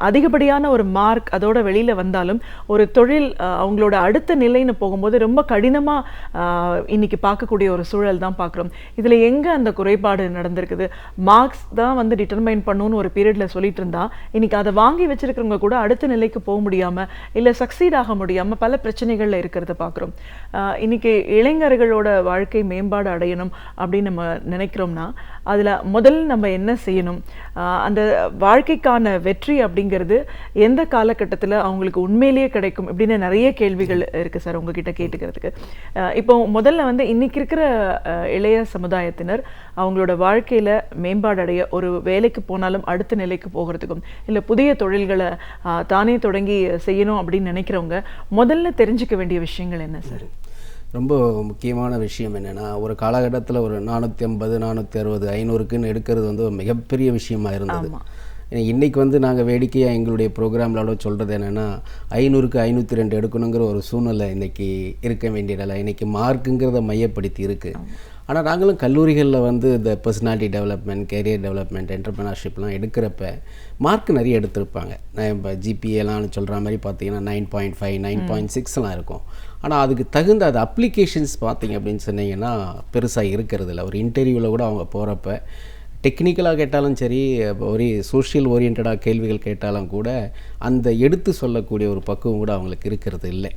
அதிகப்படியான ஒரு மார்க் அதோட வெளியில் வந்தாலும் ஒரு தொழில் அவங்களோட அடுத்த நிலைன்னு போகும்போது ரொம்ப கடினமாக இன்றைக்கி பார்க்கக்கூடிய ஒரு சூழல் தான் பார்க்குறோம். இதில் எங்கே அந்த குறைபாடு நடந்திருக்குது? மார்க்ஸ் தான் டிட்டர்மைன் பண்ணணும்னு ஒரு பீரியடில் சொல்லிட்டு இருந்தா இன்றைக்கி அதை வாங்கி வச்சுருக்கிறவங்க கூட அடுத்த நிலைக்கு போக முடியாமல் இல்லை சக்சீட் ஆக முடியாமல் பல பிரச்சனைகளில் இருக்கிறத பார்க்குறோம். இன்றைக்கி இளைஞர்களோட வாழ்க்கை மேம்பாடு அடையணும் அப்படின்னு நம்ம நினைக்கிறோம்னா அதில் முதல்ல நம்ம என்ன செய்யணும்? அந்த வாழ்க்கைக்கான வெற்றி அப்படிங்கிறது எந்த காலகட்டத்தில் அவங்களுக்கு உண்மையிலேயே கிடைக்கும் இப்படின்னு நிறைய கேள்விகள் இருக்குது சார் உங்ககிட்ட கேட்டுக்கிறதுக்கு. இப்போ முதல்ல இன்றைக்கி இருக்கிற இளைய சமுதாயத்தினர் அவங்களோட வாழ்க்கையில் மேம்பாடு அடைய ஒரு வேலைக்கு போனாலும் அடுத்த நிலைக்கு போகிறதுக்கும் இல்லை புதிய தொழில்களை தானே தொடங்கி செய்யணும் அப்படின்னு நினைக்கிறவங்க முதல்ல தெரிஞ்சுக்க வேண்டிய விஷயங்கள் என்ன சார்? ரொம்ப முக்கியமான விஷயம் என்னென்னா, ஒரு காலகட்டத்தில் ஒரு 450 460 500க்குன்னு எடுக்கிறது ஒரு மிகப்பெரிய விஷயமா இருந்தது. இன்றைக்கி நாங்கள் வேடிக்கையாக எங்களுடைய ப்ரோக்ராம்களோட சொல்கிறது என்னென்னா 500க்கு 502 எடுக்கணுங்கிற ஒரு சூழ்நிலை இன்றைக்கி இருக்க வேண்டியதில்லை. இன்றைக்கி மார்க்குங்கிறத மையப்படுத்தி இருக்குது. ஆனால் நாங்களும் கல்லூரிகளில் இந்த பர்சனாலிட்டி டெவலப்மெண்ட், கேரியர் டெவலப்மெண்ட், என்டர்ப்ரனர்ஷிப்லாம் எடுக்கிறப்ப மார்க் நிறைய எடுத்திருப்பாங்க. நான் இப்போ ஜிபிஏலாம் சொல்கிற மாதிரி பார்த்தீங்கன்னா 9.5 9.6லாம் இருக்கும். ஆனால் அதுக்கு தகுந்த அது அப்ளிகேஷன்ஸ் பார்த்தீங்க அப்படின்னு சொன்னீங்கன்னா பெருசாக இருக்கிறது இல்லை. ஒரு இன்டர்வியூவில் கூட அவங்க போகிறப்ப டெக்னிக்கலாக கேட்டாலும் சரி, ஒரு சோஷியல் ஓரியன்டாக கேள்விகள் கேட்டாலும் கூட அந்த எடுத்து சொல்லக்கூடிய ஒரு பக்குவம் கூட அவங்களுக்கு இருக்கிறது இல்லை.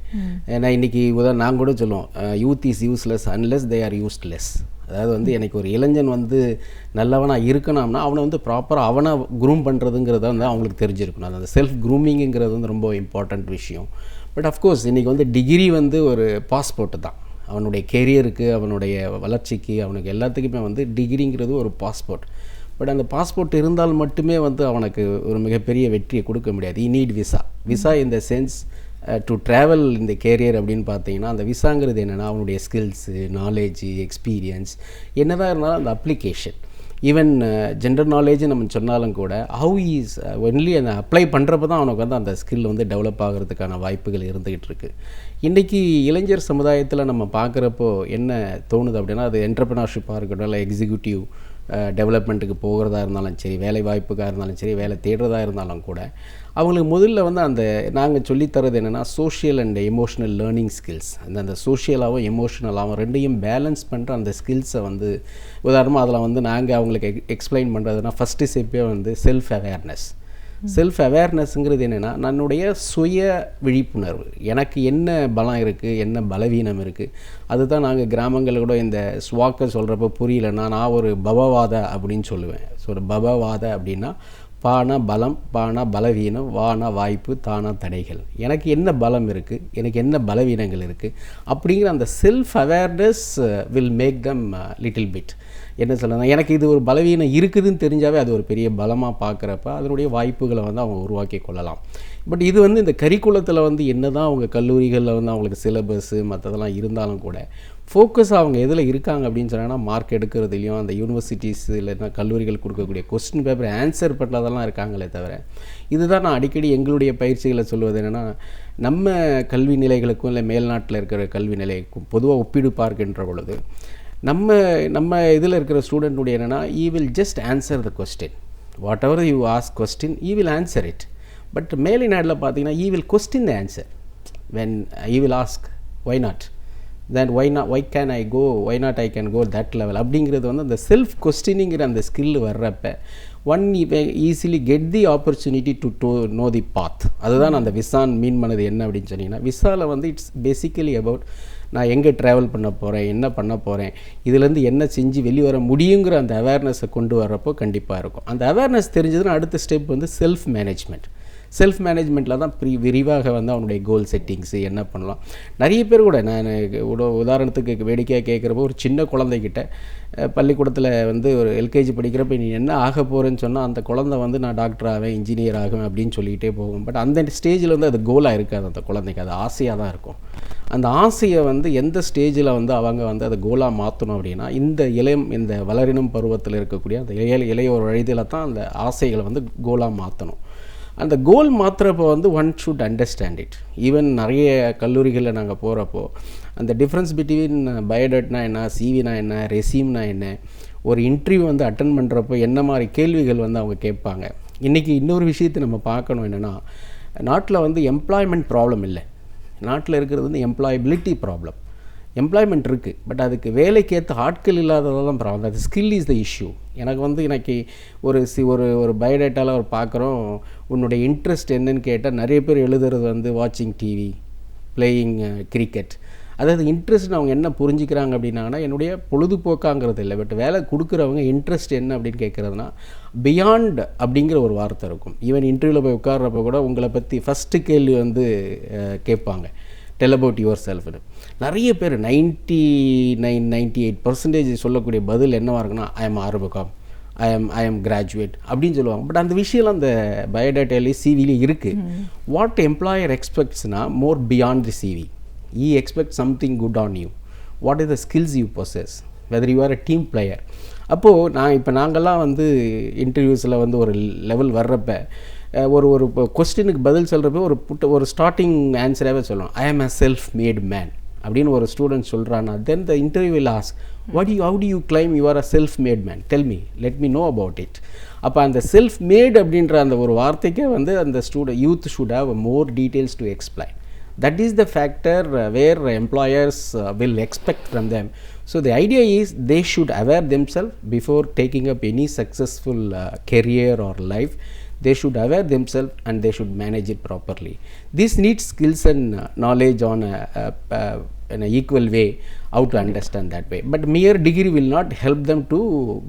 ஏன்னா இன்றைக்கி நாங்கள் கூட சொல்லுவோம், youth is useless unless they are useless. அதாவது எனக்கு ஒரு இளைஞன் நல்லவனாக இருக்கணும்னா அவனை ப்ராப்பராக அவனை க்ரூம் பண்ணுறதுங்கிறத அவங்களுக்கு தெரிஞ்சிருக்கணும். அந்த செல்ஃப் க்ரூமிங்கிறது ரொம்ப இம்பார்ட்டண்ட் விஷயம். பட் அஃப்கோர்ஸ் இன்றைக்கி வந்து டிகிரி வந்து ஒரு பாஸ்போர்ட்டு தான் அவனுடைய கெரியருக்கு, அவனுடைய வளர்ச்சிக்கு, அவனுக்கு எல்லாத்துக்குமே வந்து டிகிரிங்கிறது ஒரு பாஸ்போர்ட். பட் அந்த பாஸ்போர்ட் இருந்தால் மட்டுமே வந்து அவனுக்கு ஒரு மிகப்பெரிய வெற்றியை கொடுக்க முடியாது. We need vision in the sense to travel இந்த கேரியர் அப்படின்னு பார்த்தீங்கன்னா, அந்த விசாங்கிறது என்னென்னா அவனுடைய ஸ்கில்ஸு, நாலேஜு, எக்ஸ்பீரியன்ஸ் என்னதான் இருந்தாலும் அந்த அப்ளிகேஷன், ஈவன் ஜென்ரல் நாலேஜ் நம்ம சொன்னாலும் கூட ஹவு இஸ் ஒன்லி அந்த அப்ளை பண்ணுறப்ப தான் அவனுக்கு வந்து அந்த ஸ்கில் வந்து டெவலப் ஆகிறதுக்கான வாய்ப்புகள் இருந்துகிட்டு இருக்குது. இன்றைக்கி இளைஞர் சமுதாயத்தில் நம்ம பார்க்குறப்போ என்ன தோணுது அப்படின்னா, அது என்டர்ப்ரனர்ஷிப்பாக இருக்கட்டும், இல்லை எக்ஸிக்யூட்டிவ் டெவலப்மெண்ட்டுக்கு போகிறதா இருந்தாலும் சரி, வேலை வாய்ப்புக்காக இருந்தாலும் சரி, வேலை தேடுறதா இருந்தாலும் கூட அவங்களுக்கு முதல்ல வந்து அந்த நாங்கள் சொல்லித்தரது என்னென்னா social and emotional learning skills. அந்த சோஷியலாகவும் எமோஷ்னலாகவும் ரெண்டையும் பேலன்ஸ் பண்ணுற அந்த ஸ்கில்ஸை வந்து உதாரணமாக அதில் வந்து நாங்கள் அவங்களுக்கு எக்ஸ்பிளைன் பண்ணுறதுனா ஃபஸ்ட்டு ஸ்டெப்பே வந்து செல்ஃப் அவேர்னஸ். செல்ஃப் அவேர்னஸ்ங்கிறது என்னென்னா தன்னுடைய சுய விழிப்புணர்வு, எனக்கு என்ன பலம் இருக்குது, என்ன பலவீனம் இருக்குது. அதுதான் நாங்கள் கிராமங்களில் கூட இந்த ஸ்வாக்கை சொல்கிறப்ப புரியலன்னா நான் ஒரு பவவாத அப்படின்னு சொல்லுவேன். ஸோ ஒரு பவவாத அப்படின்னா பானா பலம், பானா பலவீனம், வானா வாய்ப்பு, தானா தடைகள். எனக்கு என்ன பலம் இருக்குது, எனக்கு என்ன பலவீனங்கள் இருக்குது அப்படிங்கிற அந்த self awareness will make them little bit என்ன சொல்லலாம், எனக்கு இது ஒரு பலவீனம் இருக்குதுன்னு தெரிஞ்சாவே அது ஒரு பெரிய பலமாக பார்க்குறப்ப அதனுடைய வாய்ப்புகளை வந்து அவங்க உருவாக்கி கொள்ளலாம். பட் இது வந்து இந்த கரிக்குலத்தில் வந்து என்ன தான் அவங்க கல்லூரிகளில் வந்து அவங்களுக்கு சிலபஸ்ஸு மற்றதெல்லாம் இருந்தாலும் கூட ஃபோக்கஸ் அவங்க எதில் இருக்காங்க அப்படின்னு சொன்னாங்கன்னா மார்க் எடுக்கிறதுலையும் அந்த யூனிவர்சிட்டிஸ் இல்லைன்னா கல்லூரிகள் கொடுக்கக்கூடிய கொஸ்டின் பேப்பர் ஆன்சர் பண்ணுறதெல்லாம் இருக்காங்களே தவிர, இதுதான் நான் அடிக்கடி எங்களுடைய பயிற்சிகளை சொல்வது என்னென்னா, நம்ம கல்வி நிலைகளுக்கும் இல்லை மேல்நாட்டில் இருக்கிற கல்வி நிலைக்கும் பொதுவாக ஒப்பீடு பார்க்கின்ற பொழுது நம்ம இதில் இருக்கிற ஸ்டூடெண்ட்டுடைய என்னென்னா we will just answer the question, whatever you ask question we will answer it. But மேல்நாட்டில் பார்த்தீங்கன்னா we will question the answer. When we will ask why not, then why can I go, why not I can go that level அப்படிங்கிறது வந்து அந்த self கொஸ்டினிங்கிற அந்த skill வர்றப்ப one easily get the opportunity to know the path. அதுதான் அந்த விசான் மீன் பண்ணது என்ன அப்படின்னு சொன்னீங்கன்னா, விசாவில் வந்து இட்ஸ் பேசிக்கலி அபவுட் நான் எங்கே ட்ராவல் பண்ண போகிறேன், என்ன பண்ண போகிறேன், இதுலேருந்து என்ன செஞ்சு வெளியே வர முடியுங்கிற அந்த அவேர்னஸை கொண்டு வர்றப்போ கண்டிப்பாக இருக்கும். அந்த அவேர்னஸ் தெரிஞ்சதுன்னா அடுத்த ஸ்டெப் வந்து செல்ஃப் மேனேஜ்மெண்ட். செல்ஃப் மேனேஜ்மெண்ட்டில் தான் விரிவாக வந்து அவனுடைய கோல் செட்டிங்ஸு என்ன பண்ணலாம். நிறைய பேர் கூட நான் உதாரணத்துக்கு வேடிக்கையாக கேட்குறப்போ ஒரு சின்ன குழந்தைகிட்ட பள்ளிக்கூடத்தில் வந்து ஒரு எல்கேஜி படிக்கிறப்ப நீ என்ன ஆக போகிறேன்னு சொன்னால் அந்த குழந்தை வந்து நான் டாக்டர் ஆவேன், இன்ஜினியர் ஆகும் அப்படின்னு சொல்லிகிட்டே போகும். பட் அந்த ஸ்டேஜில் வந்து அது கோலாக இருக்காது அந்த குழந்தைக்கு, அது ஆசையாக தான் இருக்கும். அந்த ஆசையை வந்து எந்த ஸ்டேஜில் வந்து அவங்க வந்து அதை கோலாக மாற்றணும் அப்படின்னா இந்த வளரினம் பருவத்தில் இருக்கக்கூடிய அந்த இளைய ஒரு வயதில் தான் அந்த ஆசைகளை வந்து கோலாக மாற்றணும். அந்த கோல் மாற்றுறப்போ வந்து one should understand it. Even நிறைய கல்லூரிகளில் நாங்கள் போகிறப்போ அந்த டிஃப்ரென்ஸ் பிட்வீன் பயோடேட்னா என்ன, சிவினா என்ன, ரெசியூம்னா என்ன, ஒரு இன்டர்வியூ வந்து அட்டன் பண்ணுறப்போ என்ன மாதிரி கேள்விகள் வந்து அவங்க கேட்பாங்க. இன்றைக்கி இன்னொரு விஷயத்தை நம்ம பார்க்கணும் என்னென்னா, நாட்டில் வந்து எம்ப்ளாய்மெண்ட் ப்ராப்ளம் இல்லை, நாட்டில் இருக்கிறது வந்து எம்ப்ளாயபிலிட்டி ப்ராப்ளம். எம்ப்ளாய்மெண்ட் இருக்குது, பட் அதுக்கு வேலைக்கேற்ற ஆட்கள் இல்லாததான் ப்ராப்ளம். அது ஸ்கில் இஸ் த இஷ்யூ. எனக்கு வந்து இன்னைக்கு ஒரு பயோடேட்டாவில் ஒரு பார்க்குறோம், உன்னுடைய இன்ட்ரெஸ்ட் என்னன்னு கேட்டால் நிறைய பேர் எழுதுறது வந்து வாட்சிங் டிவி, பிளேயிங் கிரிக்கெட். அதாவது இன்ட்ரெஸ்ட் அவங்க என்ன புரிஞ்சுக்கிறாங்க அப்படின்னாங்கன்னா, என்னுடைய பொழுதுபோக்காங்கிறது இல்லை, பட் வேலை கொடுக்குறவங்க இன்ட்ரெஸ்ட் என்ன அப்படின்னு கேட்குறதுனா பியாண்ட் அப்படிங்கிற ஒரு வார்த்தை இருக்கும். ஈவன் இன்டர்வியூவில் போய் உட்கார்றப்போ கூட உங்களை பற்றி ஃபஸ்ட்டு கேள்வி வந்து கேட்பாங்க, டெல் அபவுட் யுவர் செல்ஃப்னு. நிறைய பேர் 98% சொல்லக்கூடிய பதில் என்னவாக இருக்குன்னா, ஐ எம் ஆர்வகம், ஐ எம் கிராஜுவேட் அப்படின்னு சொல்லுவாங்க. பட் அந்த விஷயம்லாம் அந்த பயோடேட்டாலே சிவிலே இருக்குது. வாட் எம்ப்ளாயர் எக்ஸ்பெக்ட்ஸ்னா more beyond the CV. We expect something good on you. What is the skills you possess, whether you are a team player. அப்போது நாங்கள்லாம் வந்து இன்டர்வியூஸில் வந்து ஒரு லெவல் வர்றப்ப ஒரு கொஸ்டினுக்கு பதில் சொல்கிறப்ப ஒரு ஸ்டார்டிங் ஆன்சராகவே சொல்லணும், ஐ ஆம் அ செல்ஃப் மேட் மேன் அப்படின்னு ஒரு ஸ்டூடெண்ட் சொல்கிறான்னா, then the interview will ask, how do you claim you are a self made man, tell me, let me know about it. அப்போ அந்த செல்ஃப் மேட் அப்படின்ற அந்த ஒரு வார்த்தைக்கே வந்து அந்த youth should have more details to explain. That is the factor where employers will expect from them. So the idea is they should aware themselves before taking up any successful career or life. They should aware themselves and they should manage it properly. This needs skills and knowledge on in an equal way how to understand that way. But mere degree will not help them to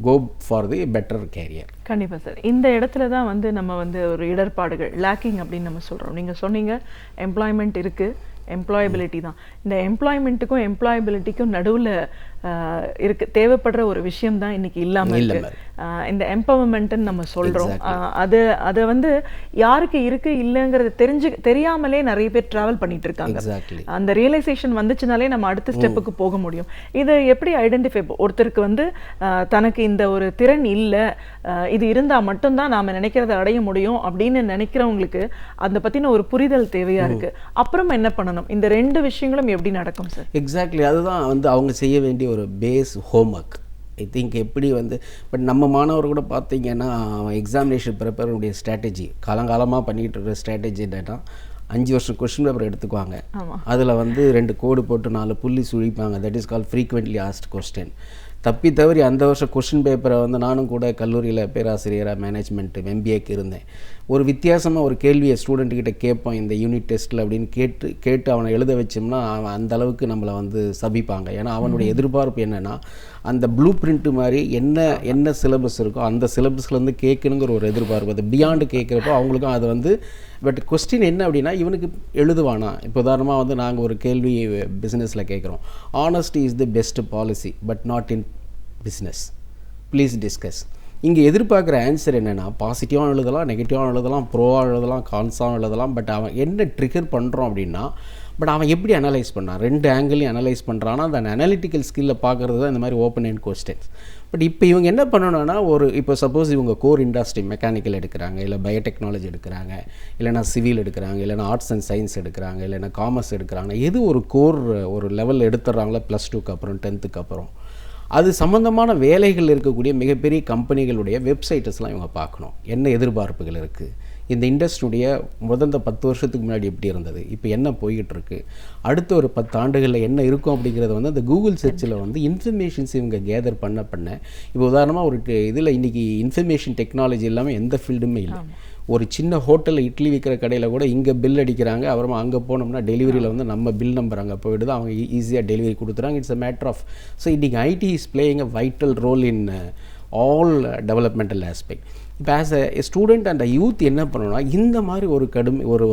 go for the better career. கண்டிப்பாக sir. இந்த இடத்துல தான் வந்து நம்ம வந்து ஒரு இடர்பாடுகள் lacking அப்படின்னு நம்ம சொல்கிறோம். நீங்கள் சொன்னீங்க எம்ப்ளாய்மெண்ட் இருக்குது, எம்ப்ளாயபிலிட்டி தான். இந்த எம்ப்ளாய்மெண்ட்டுக்கும் எம்ப்ளாயபிலிட்டிக்கும் நடுவில் தேவைப்படுற ஒரு விஷயம் தான் இன்னைக்கு இல்லாமல் இருக்கு. இந்த எம்பவர்மெண்ட்டுன்னு நம்ம சொல்கிறோம். அதை வந்து யாருக்கு இருக்கு இல்லைங்கிறது தெரியாமலே நிறைய பேர் ட்ராவல் பண்ணிட்டு இருக்காங்க. அந்த ரியலைசேஷன் வந்துச்சுனாலே நம்ம அடுத்த ஸ்டெப்புக்கு போக முடியும். இதை எப்படி ஐடென்டிஃபை, ஒருத்தருக்கு வந்து தனக்கு இந்த ஒரு திறன் இல்லை, இது இருந்தால் மட்டும்தான் நாம் நினைக்கிறத அடைய முடியும் அப்படின்னு நினைக்கிறவங்களுக்கு அதை பற்றின ஒரு புரிதல் தேவையா இருக்கு. அப்புறம் என்ன பண்ணணும்? இந்த ரெண்டு விஷயங்களும் எப்படி நடக்கும் சார்? எக்ஸாக்ட்லி, அதுதான் வந்து அவங்க செய்ய வேண்டிய ஒரு பேஸ் ஹோம்ஒர்க். ஐ திங்க் எப்படி வந்து பட் நம்ம மாணவர் கூட பார்த்தீங்கன்னா அவன் எக்ஸாமினேஷன் ப்ரிப்பேருடைய ஸ்ட்ராட்டஜி காலங்காலமாக பண்ணிகிட்டு இருக்கிற ஸ்ட்ராட்டஜி என்னன்னா 5 வருஷம் கொஸ்டின் பேப்பர் எடுத்துக்குவாங்க, அதில் வந்து 2 கோடு போட்டு 4 புள்ளி சுழிப்பாங்க. That is call frequently asked question. தப்பி தவறி அந்த வருஷம் கொஸ்டின் பேப்பரை வந்து நானும் கூட கல்லூரியில் பேராசிரியராக மேனேஜ்மெண்ட்டு MBAக்கு இருந்தேன். ஒரு வித்தியாசமாக ஒரு கேள்வியை ஸ்டூடெண்ட்டுக்கிட்ட கேட்போம் இந்த யூனிட் டெஸ்ட்டில் அப்படின்னு கேட்டு அவனை எழுத வச்சோம்னா அவன் அந்த அளவுக்கு நம்மளை வந்து சபிப்பாங்க. ஏன்னா அவனுடைய எதிர்பார்ப்பு என்னென்னா அந்த ப்ளூ பிரிண்ட்டு மாதிரி என்ன சிலபஸ் இருக்கோ அந்த சிலபஸ்லேருந்து கேட்கணுங்கிற ஒரு எதிர்பார்ப்பு. அது பியாண்டு கேட்குறப்போ அவங்களுக்கும் அது வந்து பட் கொஸ்டின் என்ன அப்படின்னா இவனுக்கு எழுதுவானா. இப்போ உதாரணமாக வந்து நாங்கள் ஒரு கேள்வி பிஸ்னஸில் கேட்குறோம், honesty is the best policy but not in business, please discuss. இங்கே எதிர்பார்க்குற ஆன்சர் என்னென்னா பாசிட்டிவாக எழுதலாம், நெகட்டிவாக எழுதலாம், ப்ரோவாக எழுதலாம், கான்ஸாக எழுதலாம். பட் அவன் என்ன ட்ரிகர் பண்ணுறோம் அப்படின்னா பட் அவன் எப்படி அனலைஸ் பண்ணான், 2 ஆங்கிளையும் அனலைஸ் பண்ணுறான்னா அந்த அனாலிட்டிக்கல் ஸ்கில்லை பார்க்குறது தான் இந்த மாதிரி ஓப்பன் எண்ட் கொஸ்டின்ஸ். பட் இப்போ இவங்க என்ன பண்ணணும்னா இப்போ சப்போஸ் இவங்க கோர் இண்டஸ்ட்ரி மெக்கானிக்கல் எடுக்கிறாங்க, இல்லை பயோடெக்னாலஜி எடுக்கிறாங்க, இல்லைனா சிவில் எடுக்கிறாங்க, இல்லைனா ஆர்ட்ஸ் அண்ட் சயின்ஸ் எடுக்கிறாங்க, இல்லைனா காமர்ஸ் எடுக்கிறாங்க, எது ஒரு கோர் ஒரு லெவல் எடுத்துடுறாங்களோ +2க்கு அப்புறம் 10க்கு அப்புறம் அது சம்மந்தமான வேலைகள் இருக்கக்கூடிய மிகப்பெரிய கம்பெனிகளுடைய வெப்சைட்டஸ்லாம் இவங்க பார்க்கணும். என்ன எதிர்பார்ப்புகள் இருக்குது, இந்த இண்டஸ்ட்ரியுடைய முதல் 10 வருஷத்துக்கு முன்னாடி எப்படி இருந்தது, இப்போ என்ன போய்கிட்டுருக்கு, அடுத்த ஒரு 10 ஆண்டுகளில் என்ன இருக்கும் அப்படிங்கிறத வந்து அந்த கூகுள் சர்ச்சில் வந்து இன்ஃபர்மேஷன்ஸ் இவங்க கேதர் பண்ண இப்போ உதாரணமாக ஒரு இதில் இன்றைக்கி இன்ஃபர்மேஷன் டெக்னாலஜி இல்லாமல் எந்த ஃபீல்டுமே இல்லை. ஒரு சின்ன ஹோட்டலில் இட்லி விற்கிற கடையில் கூட இங்கே பில் அடிக்கிறாங்க, அப்புறமா அங்கே போனோம்னா டெலிவரியில் வந்து நம்ம பில் நம்பர் அங்கே போயிடுது, அவங்க ஈஸியாக டெலிவரி கொடுத்துறாங்க. It's a matter of so இன்றைக்கி IT is playing a vital role in all developmental aspect. இப்போ as a student and youth என்ன பண்ணணும்னா இந்த மாதிரி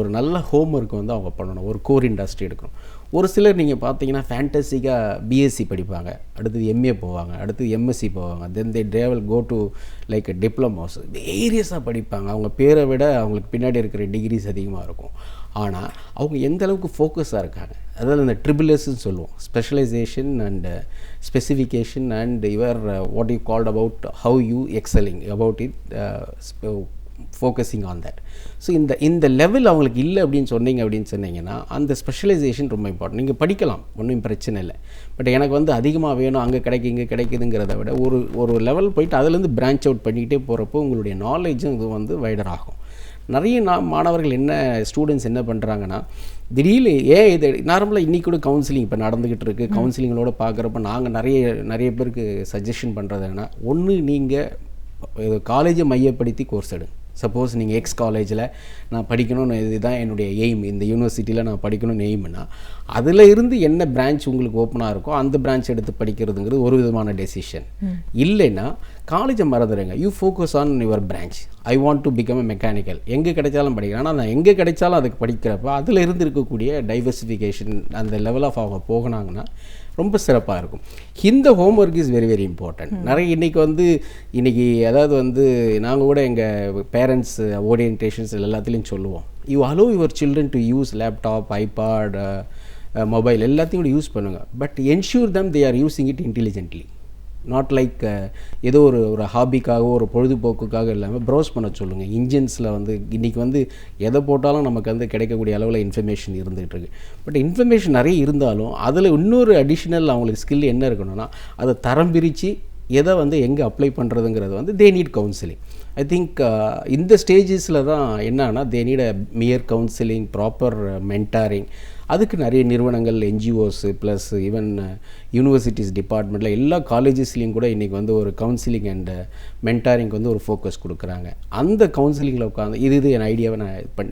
ஒரு நல்ல ஹோம்ஒர்க் வந்து அவங்க பண்ணணும். ஒரு கோர் இண்டஸ்ட்ரி எடுக்கணும். ஒரு சிலர் நீங்கள் பார்த்தீங்கன்னா ஃபேண்டசிக்காக பிஎஸ்சி படிப்பாங்க, அடுத்தது MA போவாங்க, அடுத்தது MSc போவாங்க, then they travel go to like diplomas, வேரியஸாக படிப்பாங்க. அவங்க பேரை விட அவங்களுக்கு பின்னாடி இருக்கிற டிகிரிஸ் அதிகமாக இருக்கும். ஆனால் அவங்க எந்த அளவுக்கு ஃபோக்கஸாக இருக்காங்க, அதாவது இந்த ட்ரிபிள்எஸ்ன்னு சொல்லுவோம், specialisation and specification and your what you called about how you excelling about it, focusing on that. So இந்த லெவல் அவங்களுக்கு இல்லை அப்படின்னு சொன்னீங்கன்னா அந்த ஸ்பெஷலைசேஷன் ரொம்ப இம்பார்ட்டன்ட். நீங்கள் படிக்கலாம், ஒன்றும் பிரச்சனை இல்லை. பட் எனக்கு வந்து அதிகமாக வேணும், அங்கே இங்கே கிடைக்குதுங்கிறத விட ஒரு லெவல் போயிட்டு அதுலேருந்து பிரான்ச் அவுட் பண்ணிக்கிட்டே போகிறப்போ உங்களுடைய நாலேஜும் இது வந்து வைடர் ஆகும். நிறைய மாணவர்கள் ஸ்டூடெண்ட்ஸ் என்ன பண்ணுறாங்கன்னா திடீர்னு இது நார்மலாக இன்றைக்கி கூட கவுன்சிலிங் இப்போ நடந்துக்கிட்டு இருக்குது. கவுன்சிலிங்களோட பார்க்குறப்ப நாங்கள் நிறைய பேருக்கு சஜஷன் பண்ணுறது என்னென்னா, ஒன்று நீங்கள் காலேஜை மையப்படுத்தி கோர்ஸ் எடுங்க. சப்போஸ் நீங்கள் காலேஜில் நான் படிக்கணும்னு இதுதான் என்னுடைய எய்ம், இந்த யூனிவர்சிட்டியில் நான் படிக்கணும்னு எய்ம்னா அதில் இருந்து என்ன பிரான்ச் உங்களுக்கு ஓப்பனாக இருக்கோ அந்த பிரான்ச் எடுத்து படிக்கிறதுங்கிறது ஒரு விதமான டெசிஷன். இல்லைன்னா காலேஜை மறந்துடுங்க, you focus on your branch. I want to become a mechanical, எங்கே கிடைச்சாலும் படிக்கிறேன். ஆனால் நான் எங்கே கிடைச்சாலும் அதுக்கு படிக்கிறப்ப அதில் இருந்து இருக்கக்கூடிய டைவர்சிஃபிகேஷன் அந்த லெவல் ஆஃப் அவங்க போகினாங்கன்னா ரொம்ப சிறப்பாக இருக்கும். இந்த homework is very very important. நிறைய இன்றைக்கி அதாவது வந்து நாங்கள் கூட எங்கள் பேரண்ட்ஸ் ஓரியன்டேஷன்ஸ் எல்லாத்துலேயும் சொல்லுவோம், you allow your children to use laptop, iPad, mobile எல்லாத்தையும் கூட யூஸ் பண்ணுங்கள். But ensure them they are using it intelligently, not like ஏதோ ஒரு ஹாபிக்காகவோ ஒரு பொழுதுபோக்குக்காக இல்லாமல் ப்ரௌஸ் பண்ண சொல்லுங்கள். இன்ஜின்ஸில் வந்து இன்றைக்கி வந்து எதை போட்டாலும் நமக்கு வந்து கிடைக்கக்கூடிய அளவில் இன்ஃபர்மேஷன் இருந்துகிட்ருக்கு. பட் இன்ஃபர்மேஷன் நிறைய இருந்தாலும் அதில் இன்னொரு அடிஷ்னல் அவங்களுக்கு ஸ்கில் என்ன இருக்கணும்னா அதை தரம் பிரித்து எதை வந்து எங்கே அப்ளை பண்ணுறதுங்கிறது வந்து they need counselling. I think இந்த ஸ்டேஜஸில் தான் என்னன்னா they need a mere counselling, proper mentoring. அதுக்கு நிறைய நிறுவனங்கள், NGOs ப்ளஸ் ஈவன் யூனிவர்சிட்டிஸ் டிபார்ட்மெண்ட்டில் எல்லா காலேஜஸ்லேயும் கூட இன்றைக்கி வந்து ஒரு கவுன்சிலிங் அண்ட் மென்டாரிங் வந்து ஒரு ஃபோக்கஸ் கொடுக்குறாங்க. அந்த கவுன்சிலிங்கில் உட்காந்து இது என் ஐடியாவை நான்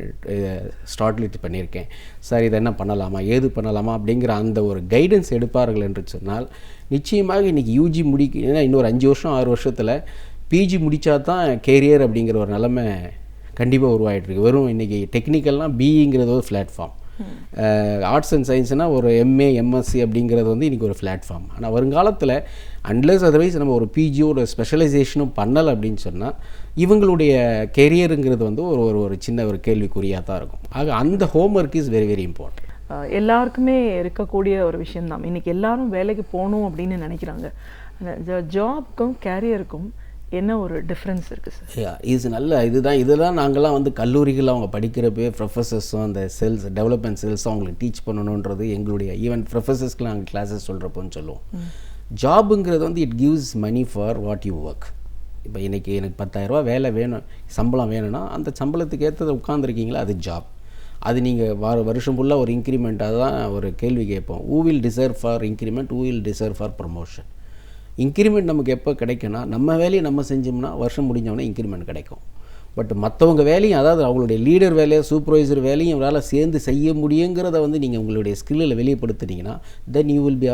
ஸ்டார்ட்லிட் பண்ணியிருக்கேன் சார், இதை என்ன பண்ணலாமா, ஏது பண்ணலாமா அப்படிங்கிற அந்த ஒரு கைடன்ஸ் எடுப்பார்கள் என்று சொன்னால் நிச்சயமாக இன்றைக்கி யூஜி ஏன்னா இன்னொரு 5 வருஷம் 6 வருஷத்தில் பிஜி முடித்தா தான் கேரியர் அப்படிங்கிற ஒரு நிலைமை கண்டிப்பாக உருவாகிட்டுருக்கு. வெறும் இன்றைக்கி டெக்னிக்கல்னால் பிஇங்கிறது ஒரு பிளாட்ஃபார்ம், ஆர்ட்ஸ் அண்ட் சயின்ஸ்னால் ஒரு MA MSc அப்படிங்கிறது வந்து இன்றைக்கி ஒரு பிளாட்ஃபார்ம். ஆனால் வருங்காலத்தில் அன்லெஸ் அதர்வைஸ் நம்ம ஒரு பிஜியோட ஸ்பெஷலைசேஷனும் பண்ணலை அப்படின்னு சொன்னால் இவங்களுடைய கெரியருங்கிறது வந்து ஒரு சின்ன ஒரு கேள்விக்குறியாக தான் இருக்கும். ஆக அந்த homework is very very important. எல்லாருக்குமே இருக்கக்கூடிய ஒரு விஷயம்தான். இன்றைக்கி எல்லாரும் வேலைக்கு போகணும் அப்படின்னு நினைக்கிறாங்க. ஜாப்க்கும் கேரியருக்கும் என்ன ஒரு டிஃப்ரென்ஸ் இருக்குது சார்? இது நல்ல இதெல்லாம் நாங்கள்லாம் வந்து கல்லூரிகள் அவங்க படிக்கிறப்பே ப்ரொஃபஸர்ஸும் அந்த டெவலப்மெண்ட் செல்ஸும் அவங்களுக்கு டீச் பண்ணணுன்றது எங்களுடைய ஈவன் ப்ரொஃபஸர்ஸ்க்குலாம் நாங்கள் கிளாஸஸ் சொல்கிறப்போன்னு சொல்லுவோம். ஜாபுங்கிறது வந்து it gives money for what you work. இப்போ இன்றைக்கி எனக்கு 10,000 ரூபா வேலை வேணும், சம்பளம் வேணும்னா அந்த சம்பளத்துக்கு ஏற்றதை உட்காந்துருக்கீங்களா, அது ஜாப். அது நீங்கள் வருஷம் ஃபுல்லாக ஒரு இன்க்ரிமெண்ட்டாக தான் ஒரு கேள்வி கேட்போம். who will deserve for increment, who will deserve for promotion. Increment நமக்கு எப்போ கிடைக்குன்னா நம்ம வேலையை நம்ம செஞ்சோம்னா வருஷம் முடிஞ்சோடனே இன்க்ரிமெண்ட் கிடைக்கும். பட் மற்றவங்க வேலையும், அதாவது அவங்களுடைய லீடர் வேலையை, சூப்பர்வைசர் வேலையும் அவரால் சேர்ந்து செய்ய முடியுங்கிறத வந்து நீங்கள் உங்களுடைய ஸ்கில்லில் வெளிப்படுத்துனீங்கன்னா then you will be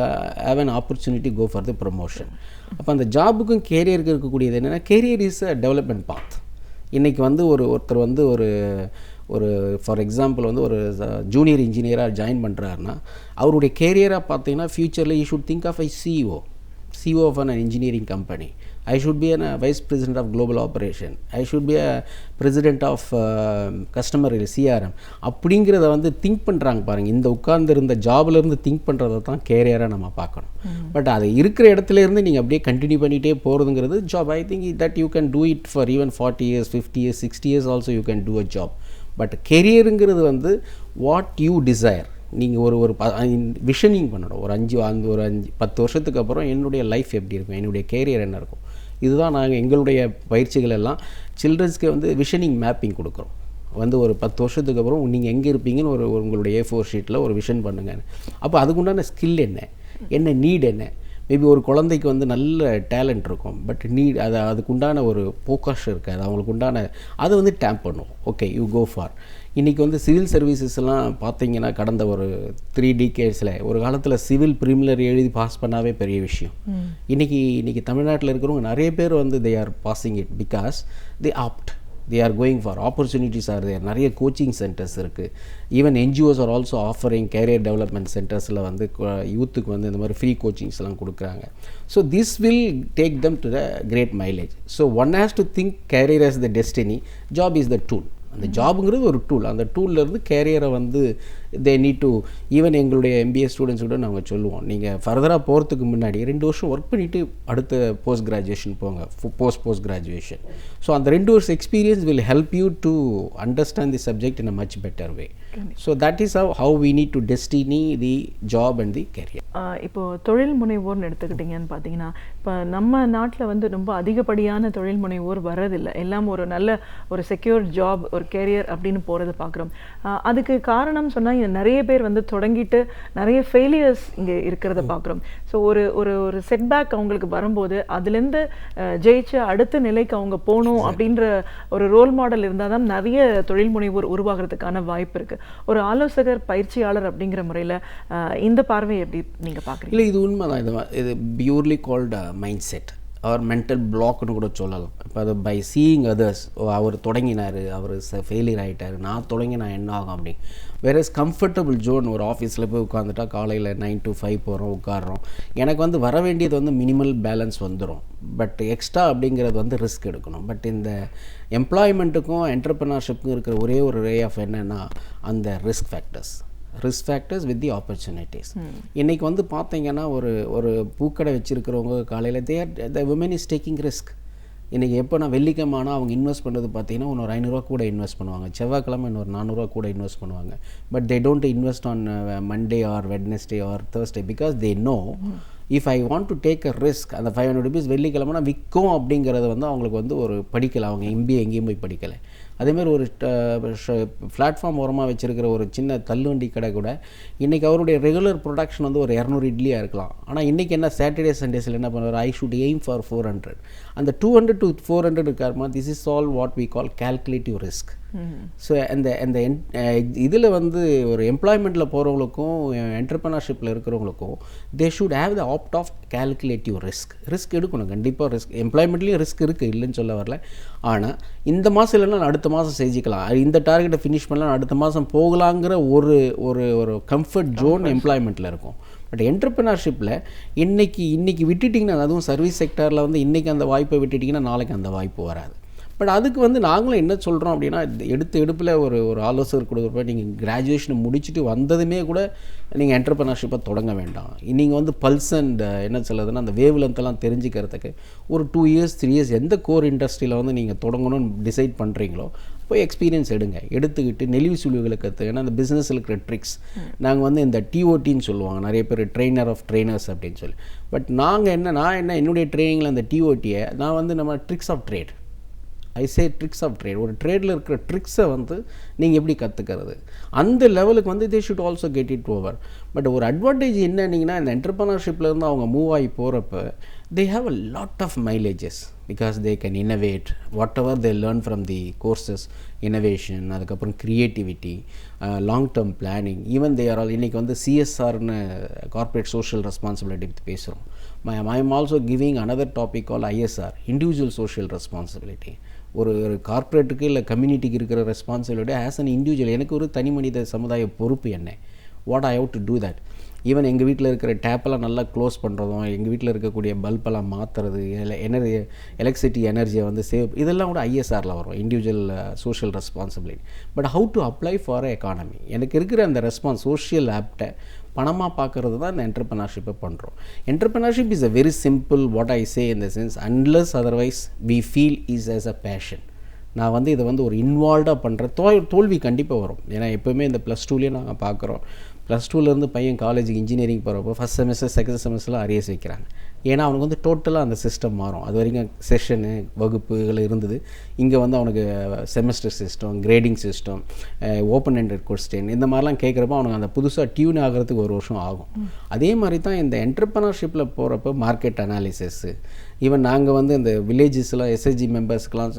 have an opportunity go for the promotion. அப்போ அந்த ஜாபுக்கும் கேரியருக்கு இருக்கக்கூடியது என்னென்னா, career is a development path. இன்றைக்கி வந்து ஒருத்தர் வந்து ஒரு ஃபார் எக்ஸாம்பிள் வந்து ஒரு ஜூனியர் இன்ஜினியராக ஜாயின் பண்ணுறாருன்னா அவருடைய கேரியராக பார்த்தீங்கன்னா ஃப்யூச்சரில் you should think of CEO of an engineering company. I should be a vice president of global operation. I should be a president of customer CRM. அப்படிங்கிறத வந்து திங்க் பண்ணுறாங்க பாருங்கள். இந்த உட்கார்ந்துருந்த ஜாப்லேருந்து திங்க் பண்ணுறதை தான் கேரியராக நம்ம பார்க்கணும். பட் அது இருக்கிற இடத்துலேருந்து நீங்கள் அப்படியே கண்டினியூ பண்ணிகிட்டே போகிறதுங்கிறது job. I think that you can do it for even 40 years 50 years 60 years also you can do a job. But கெரியருங்கிறது வந்து வாட் யூ டிசைர். நீங்கள் ஒரு விஷனிங் பண்ணணும். ஒரு 10 வருஷத்துக்கு அப்புறம் என்னுடைய லைஃப் எப்படி இருக்கும், என்னுடைய கேரியர் என்ன இருக்கும். இதுதான் நாங்கள் எங்களுடைய பயிற்சிகள் எல்லாம் சில்ட்ரன்ஸ்க்கு வந்து விஷனிங் மேப்பிங் கொடுக்குறோம். வந்து ஒரு 10 வருஷத்துக்கு அப்புறம் நீங்கள் எங்கே இருப்பீங்கன்னு உங்களுடைய A4 ஷீட்டில் ஒரு விஷன் பண்ணுங்கள். அப்போ அதுக்குண்டான ஸ்கில் என்ன நீட் என்ன. மேபி ஒரு குழந்தைக்கு வந்து நல்ல டேலண்ட் இருக்கும், பட் நீட் அதுக்குண்டான ஒரு ஃபோக்கஸ் இருக்காது, அவங்களுக்கு உண்டான அதை வந்து டேம்ப் பண்ணுவோம். Okay, you go for. இன்றைக்கி வந்து சிவில் சர்வீசஸ்லாம் பார்த்தீங்கன்னா கடந்த ஒரு 3 decades ஒரு காலத்தில் சிவில் ப்ரிமிலரி எழுதி பாஸ் பண்ணாவே பெரிய விஷயம். இன்றைக்கி தமிழ்நாட்டில் இருக்கிறவங்க நிறைய பேர் வந்து they are passing it because they opt. they are going for opportunities are there. நிறைய கோச்சிங் சென்டர்ஸ் இருக்குது. Even NGOs are also offering career development சென்டர்ஸில் வந்து யூத்துக்கு வந்து இந்த மாதிரி ஃப்ரீ கோச்சிங்ஸ்லாம் கொடுக்குறாங்க. So this will take them to the great mileage. So one has to think career as the destiny, job is the tool. அந்த ஜாபுங்கிறது ஒரு டூல். அந்த டூல்லேருந்து கேரியரை வந்து தே நீட் டு ஈவன் எங்களுடைய MBA ஸ்டூடெண்ட்ஸ் கூட நாங்கள் சொல்லுவோம், நீங்கள் ஃபர்தராக போகிறதுக்கு முன்னாடி 2 வருஷம் ஒர்க் பண்ணிவிட்டு அடுத்த போஸ்ட் கிராஜுவேஷன் போங்க, போஸ்ட் கிராஜுவேஷன். ஸோ அந்த 2 வருஷம் experience will help you to understand the subject in a much better way. So that is how we need to destiny the job and the career. இப்போது தொழில் முனைவோர்னு எடுத்துக்கிட்டிங்கன்னு பார்த்தீங்கன்னா, இப்போ நம்ம நாட்டில் வந்து ரொம்ப அதிகப்படியான தொழில் முனைவோர் வர்றதில்லை. எல்லாம் ஒரு நல்ல ஒரு செக்யூர் ஜாப், ஒரு கேரியர் அப்படின்னு போகிறத பார்க்குறோம். அதுக்கு காரணம் சொன்னால் நிறைய பேர் வந்து தொடங்கிட்டு நிறைய ஃபெயிலியர்ஸ் இங்கே இருக்கிறத பார்க்குறோம். ஸோ ஒரு செட்பேக் அவங்களுக்கு வரும்போது அதுலேருந்து ஜெயிச்சு அடுத்த நிலைக்கு அவங்க போகணும் அப்படின்ற ஒரு ரோல் மாடல் இருந்தால் தான் நிறைய தொழில் முனைவோர் உருவாகிறதுக்கான வாய்ப்பு இருக்குது. ஒரு ஆலோசகர், பயிற்சியாளர் அப்படிங்கிற முறையில் இந்த பார்வையை எப்படி நீங்கள் பார்க்குறீங்க? இல்லை, இது உண்மைதான். இது பியூர்லி கால்டு மைண்ட் செட் அவர் மென்டல் பிளாக்னு கூட சொல்லலாம். இப்போ அது பை சீயிங் அதர்ஸ், அவர் தொடங்கினார், அவர் ஃபெயிலியர் ஆகிட்டார், நான் தொடங்கினா என்ன ஆகும் அப்படி. வேற கம்ஃபர்டபுள் ஜோன். ஒரு ஆஃபீஸில் போய் உட்காந்துட்டா காலையில் 9 to 5 போகிறோம், உட்காடுறோம். எனக்கு வந்து வர வேண்டியது வந்து மினிமல் பேலன்ஸ் வந்துடும், பட் எக்ஸ்ட்ரா அப்படிங்கிறது வந்து ரிஸ்க் எடுக்கணும். பட் இந்த எம்ப்ளாய்மெண்ட்டுக்கும் என்டர்ப்ரனர்ஷிப்புக்கும் இருக்கிற ஒரே ஒரு ரே ஆஃப் என்னென்னா அந்த risk factors with the opportunities. இன்றைக்கி வந்து பார்த்தீங்கன்னா ஒரு பூக்கடை வச்சுருக்கிறவங்க காலையில் the women is taking risk. இன்றைக்கி எப்போ நான் வெள்ளிக்கிழமைனா அவங்க இன்வெஸ்ட் பண்ணுறது பார்த்தீங்கன்னா இன்னொரு 500 ரூபா கூட இன்வெஸ்ட் பண்ணுவாங்க, செவ்வாய்க்கிழமை இன்னொரு 400 ரூபா கூட இன்வெஸ்ட் பண்ணுவாங்க. But they don't invest on Monday R Wednesday R Thursday because they know if I want to take a risk, அந்த 500 rupees வெள்ளிக்கிழமைனா விற்கும் அப்படிங்கிறத வந்து அவங்களுக்கு வந்து ஒரு படிக்கலை. அவங்க MBA எங்கேயும் போய் படிக்கலை. அதேமாதிரி ஒரு பிளாட்ஃபார்ம் ஓரமாக வச்சுருக்கிற ஒரு சின்ன தள்ளுவண்டி கடை கூட இன்றைக்கி அவருடைய ரெகுலர் ப்ரொடக்ஷன் வந்து ஒரு 200 இட்லியாக இருக்கலாம். ஆனால் இன்றைக்கி என்ன சாட்டர்டே சண்டேஸில் என்ன பண்ணுவார், ஐ ஷுட் எய்ம் ஃபார் 400. அந்த 200 to 400 இருக்காருமா, this is all what we call calculative risk. So அந்த இதில் வந்து ஒரு எம்ப்ளாய்மெண்ட்டில் போகிறவங்களுக்கும் என்டர்ப்ரனர்ஷிப்பில் இருக்கிறவங்களுக்கும் they should have the opt of calculative risk எடுக்கணும். கண்டிப்பாக எம்ப்ளாய்மெண்ட்லேயும் ரிஸ்க் இருக்குது, இல்லைன்னு சொல்ல வரல. ஆனால் இந்த மாதம் இல்லைன்னா அடுத்த மாதம் செஞ்சுக்கலாம், இந்த டார்கெட்டை ஃபினிஷ் பண்ணலாம், அடுத்த மாதம் போகலாங்கிற ஒரு ஒரு ஒரு கம்ஃபர்ட் ஜோன் எம்ப்ளாய்மெண்ட்டில் இருக்கும். பட் என்டர்ப்ரனர்ஷிப்பில் இன்றைக்கி விட்டுட்டிங்கன்னா, அதுவும் சர்வீஸ் செக்டரில் வந்து இன்றைக்கி அந்த வாய்ப்பை விட்டுட்டிங்கன்னா நாளைக்கு அந்த வாய்ப்பு வராது. பட் அதுக்கு வந்து நாங்களும் என்ன சொல்கிறோம் அப்படின்னா, எடுப்பில் ஒரு ஆலோசகர் கொடுக்குறப்ப நீங்கள் கிராஜுவேஷனை முடிச்சுட்டு வந்ததுமே கூட நீங்கள் என்டர்ப்ரனர்ஷிப்பை தொடங்க வேண்டாம். நீங்கள் வந்து பல்ஸ் அண்ட் என்ன சொல்லுதுன்னா அந்த வேவ் லென்த்தெல்லாம் தெரிஞ்சுக்கிறதுக்கு ஒரு 2 years 3 years எந்த கோர் இண்டஸ்ட்ரியில் வந்து நீங்கள் தொடங்கணும்னு டிசைட் பண்ணுறீங்களோ போய் எக்ஸ்பீரியன்ஸ் எடுத்துக்கிட்டு நெளிவு சுழிவுகளை கற்று. ஏன்னா அந்த பிஸ்னஸில் இருக்கிற ட்ரிக்ஸ் நாங்கள் வந்து இந்த டிஓடின்னு சொல்லுவாங்க நிறைய பேர், ட்ரெயினர் ஆஃப் ட்ரெயினர்ஸ் அப்படின்னு சொல்லி. பட் நான் என்னுடைய ட்ரைனிங்கில் அந்த டிஓடியை நான் வந்து நம்ம tricks of trade, I say tricks of trade, ஒரு ட்ரேடில் இருக்கிற ட்ரிக்ஸை வந்து நீங்கள் எப்படி கற்றுக்கிறது, அந்த லெவலுக்கு வந்து they should also get it over. But ஒரு அட்வான்டேஜ் என்னன்னிங்கன்னா, இந்த என்டர்ப்ரனர்ஷிப்லேருந்து அவங்க மூவ் ஆகி போகிறப்ப they have a lot of mileages because they can innovate whatever they learn from the courses, innovation, அதுக்கப்புறம் creativity, long term planning, even they are all இன்றைக்கி வந்து CSRன்னு corporate social responsibility பற்றி பேசுகிறோம். I am also giving another topic called ISR, individual social responsibility. ஒரு கார்ப்பரேட்டுக்கு இல்லை கம்யூனிட்டிக்கு இருக்கிற responsibility as an individual, எனக்கு ஒரு தனி மனித சமுதாய பொறுப்பு என்ன, what I have to do that. Even எங்கள் வீட்டில் இருக்கிற டேப்பெல்லாம் நல்லா க்ளோஸ் பண்ணுறதும், எங்கள் வீட்டில் இருக்கக்கூடிய பல்பெல்லாம் மாற்றுறது, எலக்ட்ரிசிட்டி எனர்ஜியை வந்து சேவ், இதெல்லாம் கூட ஐஎஸ்ஆரில் வரும், individual social responsibility. But how to apply for economy, எனக்கு இருக்கிற அந்த சோஷியல் ஆப்டை பணமாக பார்க்குறது தான் இந்த என்டர்ப்ரனர்ஷிப்பை பண்ணுறோம். Entrepreneurship is a very simple, what I say in the sense, unless otherwise we feel is as a passion. நான் வந்து இதை வந்து ஒரு இன்வால்வ்டாக பண்ணுறேன், தோல்வி கண்டிப்பாக வரும். ஏன்னா எப்போவுமே இந்த +2லேயே நாங்கள் பார்க்குறோம், +2லேருந்து பையன் காலேஜுக்கு இன்ஜினியரிங் போகிறப்போ ஃபஸ்ட் செமஸ்டர் செகண்ட் செமஸ்டரில் அரியர்ஸ் வைக்கிறாங்க. ஏன்னா அவனுக்கு வந்து டோட்டலாக அந்த சிஸ்டம் மாறும். அது வரைக்கும் செஷனு வகுப்புகள் இருந்தது, இங்கே வந்து அவனுக்கு semester system, grading system, open ended question, இந்த மாதிரிலாம் கேட்குறப்போ அவனுக்கு அந்த புதுசாக டியூன் ஆகிறதுக்கு 1 வருஷம் ஆகும். அதே மாதிரி தான் இந்த என்டர்ப்ரனர்ஷிப்பில் போகிறப்போ மார்க்கெட் அனாலிசிஸ்ஸு, ஈவன் நாங்கள் வந்து இந்த வில்லேஜஸ்லாம் எஸ்எஸ்ஜி மெம்பர்ஸ்க்கெலாம்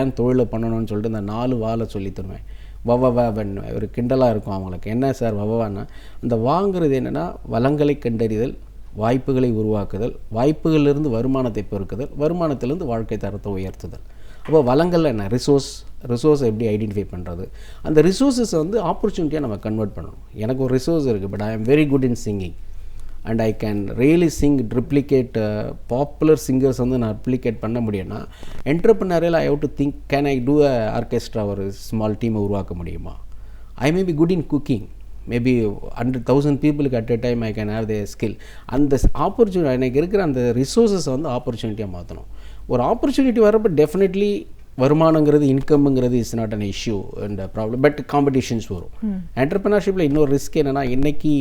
ஏன் தொழிலை பண்ணணும்னு சொல்லிட்டு இந்த 4 வாழை சொல்லி தருவேன். வவவன் ஒரு கிண்டலாக இருக்கும் அவங்களுக்கு. என்ன சார் வவவான்னா, அந்த வாங்கிறது என்னென்னா வளங்களை கண்டறிதல், வாய்ப்புகளை உருவாக்குதல், வாய்ப்புகளிலிருந்து வருமானத்தை பெருக்குதல், வருமானத்திலிருந்து வாழ்க்கை தரத்தை உயர்த்துதல். அப்போ வளங்கள் என்ன, ரிசோர்ஸை எப்படி ஐடென்டிஃபை பண்ணுறது, அந்த ரிசோர்ஸஸை வந்து ஆப்பர்ச்சுனிட்டியாக நம்ம கன்வெர்ட் பண்ணணும். எனக்கு ஒரு ரிசோர்ஸ் இருக்குது, but I am very good in singing and I can really sing, triplicate popular singers வந்து நான் ட்ரிப்ளிகேட் பண்ண முடியும்னா, entrepreneurial I have to think, can I do a orchestra, ஒரு ஸ்மால் டீமை உருவாக்க முடியுமா, I may be good in cooking, maybe 100,000 பீப்புளுக்கு at a time I can have the skill. அந்த ஆப்பர்ச்சுனிட்டி, எனக்கு இருக்கிற அந்த ரிசோர்ஸஸை வந்து ஆப்பர்ச்சுனிட்டியாக மாற்றணும். ஒரு ஆப்பர்ச்சுனிட்டி வரப்போ டெஃபினெட்லி வருமானங்கிறது, இன்கம்ங்கிறது is not an issue and problem, but competitions வரும். என்டர்ப்ரனர்ஷிப்பில் இன்னொரு ரிஸ்க் என்னென்னா, இன்றைக்கி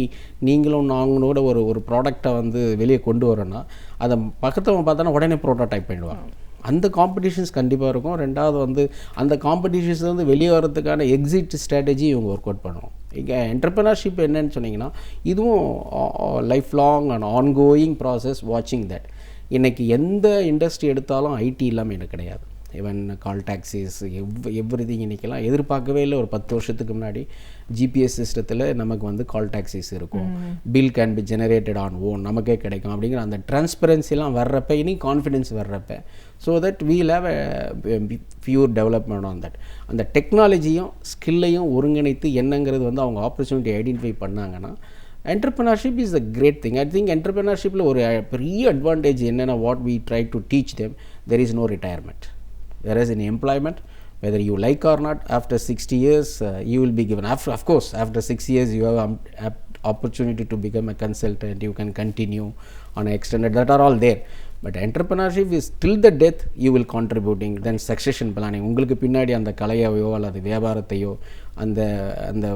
நீங்களும் நாங்களோட ஒரு ப்ராடக்டை வந்து வெளியே கொண்டு வரோன்னா, அதை பக்கத்தவங்க பார்த்தோன்னா உடனே ப்ரோட்டோடைப் பண்ணிடுவாங்க. அந்த காம்படிஷன்ஸ் கண்டிப்பாக இருக்கும். ரெண்டாவது வந்து அந்த காம்படிஷன்ஸ்லேருந்து வெளியே வரதுக்கான எக்ஸிட் ஸ்ட்ராட்டஜி இவங்க ஒர்க் அவுட் பண்ணுவோம். இங்கே என்டர்ப்ரனர்ஷிப் என்னன்னு சொன்னிங்கன்னா, இதுவும் life long and ongoing process, வாட்சிங் தட். இன்றைக்கி எந்த இண்டஸ்ட்ரி எடுத்தாலும் ஐடி இல்லாமல் எனக்கு கிடையாது. ஈவன் கால் டாக்ஸிஸ், எவ்ரிதிங் இன்றைக்கெல்லாம் எதிர்பார்க்கவே இல்லை. ஒரு 10 வருஷத்துக்கு முன்னாடி ஜிபிஎஸ் சிஸ்டத்தில் நமக்கு வந்து கால் டாக்ஸிஸ் இருக்கும், bill can be generated on own, நமக்கே கிடைக்கும் அப்படிங்கிற அந்த டிரான்ஸ்பரன்சிலாம் வர்றப்ப, இனி கான்ஃபிடென்ஸ் வர்றப்ப, so that will have a pure development on that. அந்த டெக்னாலஜியும் ஸ்கில்லையும் ஒருங்கிணைத்து என்னங்கிறது வந்து அவங்க ஆப்பர்ச்சுனிட்டி ஐடென்டிஃபை பண்ணாங்கன்னா, entrepreneurship is a great thing. I think என்டர்ப்ரனர்ஷிப்பில் ஒரு பெரிய அட்வான்டேஜ் என்னென்னா, what we try to teach them, there is no retirement. Whereas in employment, whether you like or not, after 60 years you will be given, of course after 6 years you have opportunity to become a consultant, you can continue on extended, that are all there. But entrepreneurship is till the death you will contributing. Then succession planning, உங்களுக்கு பின்னாடி அந்த கலையையோ அல்லது வியாபாரத்தையோ அந்த அந்த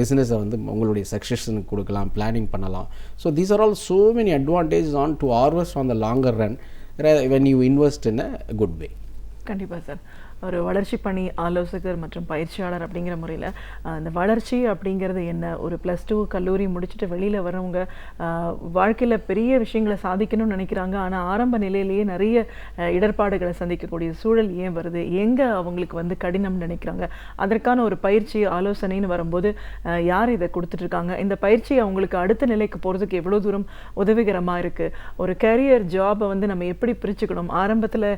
பிஸ்னஸை வந்து உங்களுடைய சக்ஸஷனுக்கு கொடுக்கலாம், பிளானிங் பண்ணலாம். So these are all so many advantages on to harvest on the longer run when you invest in a good way. கண்டிப்பாக சார். ஒரு வளர்ச்சி பணி ஆலோசகர் மற்றும் பயிற்சியாளர் அப்படிங்கிற முறையில் இந்த வளர்ச்சி அப்படிங்கிறது என்ன, ஒரு +2 கல்லூரி முடிச்சுட்டு வெளியில் வரவங்க வாழ்க்கையில் பெரிய விஷயங்களை சாதிக்கணும்னு நினைக்கிறாங்க, ஆனால் ஆரம்ப நிலையிலேயே நிறைய இடர்பாடுகளை சந்திக்கக்கூடிய சூழல் ஏன் வருது, எங்கே அவங்களுக்கு வந்து கடினம்னு நினைக்கிறாங்க, அதற்கான ஒரு பயிற்சி ஆலோசனைன்னு வரும்போது யார் இதை கொடுத்துட்ருக்காங்க, இந்த பயிற்சி அவங்களுக்கு அடுத்த நிலைக்கு போகிறதுக்கு எவ்வளோ தூரம் உதவிகரமாக இருக்குது, ஒரு கேரியர் ஜாபை வந்து நம்ம எப்படி பிரிச்சுக்கணும், ஆரம்பத்தில்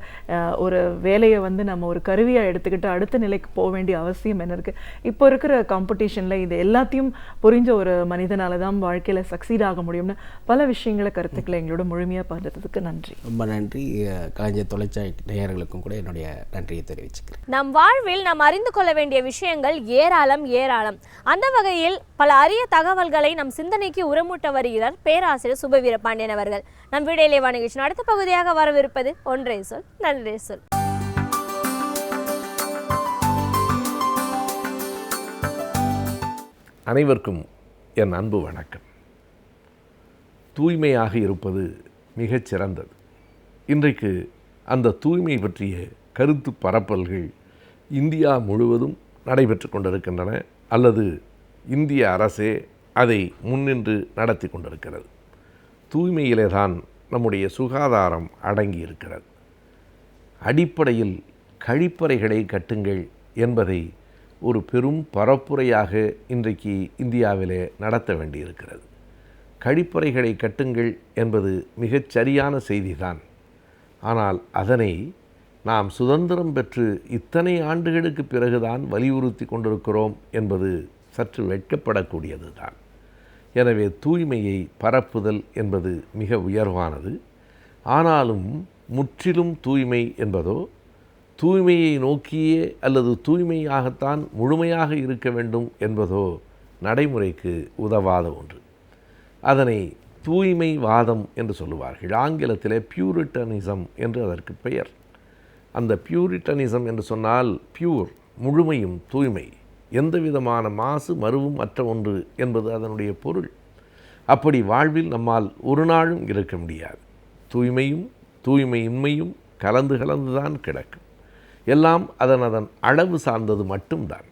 ஒரு வேலையை வந்து நம்ம ஒரு கருவியாக எடுத்துக்கிட்டு அடுத்த நிலைக்கு போக வேண்டிய அவசியம் என்ன இருக்குது, இப்போ இருக்கிற காம்படிஷனில் இது எல்லாத்தையும் புரிஞ்ச ஒரு மனிதனால தான் வாழ்க்கையில் சக்சீட் ஆக முடியும்னு பல விஷயங்களை கருத்துக்களை எங்களோட முழுமையாக பகிர்ந்ததுக்கு நன்றி. ரொம்ப நன்றி. கலைஞர் தொலைக்காட்சி நேயர்களுக்கும் கூட என்னுடைய நன்றியை தெரிவிச்சுக்கிறேன். நம் வாழ்வில் நாம் அறிந்து கொள்ள வேண்டிய விஷயங்கள் ஏராளம் ஏராளம். அந்த வகையில் பல அரிய தகவல்களை நம் சிந்தனைக்கு உரமூட்ட வருகிறார் பேராசிரியர் சுபவீர பாண்டியன் அவர்கள். நம் வீடியோலே நிகழ்ச்சியின் அடுத்த பகுதியாக வரவிருப்பது ஒன்றே சொல் நன்றே சொல். அனைவருக்கும் என் அன்பு வணக்கம். தூய்மையாக இருப்பது மிகச் சிறந்தது. இன்றைக்கு அந்த தூய்மை பற்றிய கருத்து பரப்பல்கள் இந்தியா முழுவதும் நடைபெற்று கொண்டிருக்கின்றன, அல்லது இந்திய அரசே அதை முன்னின்று நடத்தி கொண்டிருக்கிறது. தூய்மையிலே தான் நம்முடைய சுகாதாரம் அடங்கி இருக்கிறது. அடிப்படையில் கழிப்பறைகளை கட்டுங்கள் என்பதை ஒரு பெரும் பரப்புரையாக இன்றைக்கு இந்தியாவிலே நடத்த வேண்டியிருக்கிறது. கழிப்பறைகளை கட்டுங்கள் என்பது மிகச் சரியான செய்திதான். ஆனால் அதனை நாம் சுதந்திரம் பெற்று இத்தனை ஆண்டுகளுக்கு பிறகுதான் வலியுறுத்தி கொண்டிருக்கிறோம் என்பது சற்று வெட்கப்படக்கூடியது தான். எனவே தூய்மையை பரப்புதல் என்பது மிக உயர்வானது. ஆனாலும் முற்றிலும் தூய்மை என்பதோ, தூய்மையை நோக்கியே அல்லது தூய்மையாகத்தான் முழுமையாக இருக்க வேண்டும் என்பதோ நடைமுறைக்கு உதவாத ஒன்று. அதனை தூய்மைவாதம் என்று சொல்லுவார்கள். ஆங்கிலத்திலே பியூரிட்டனிசம் என்று அதற்கு பெயர். அந்த பியூரிட்டனிசம் என்று சொன்னால் பியூர், முழுமையும் தூய்மை, எந்த விதமான மாசு மறுவும் அற்ற ஒன்று என்பது அதனுடைய பொருள். அப்படி வாழ்வில் நம்மால் ஒரு நாளும் இருக்க முடியாது. தூய்மையும் தூய்மையின்மையும் கலந்து கலந்துதான் கிடக்கும். எல்லாம் அதன் அளவு சார்ந்தது மட்டும்தான்.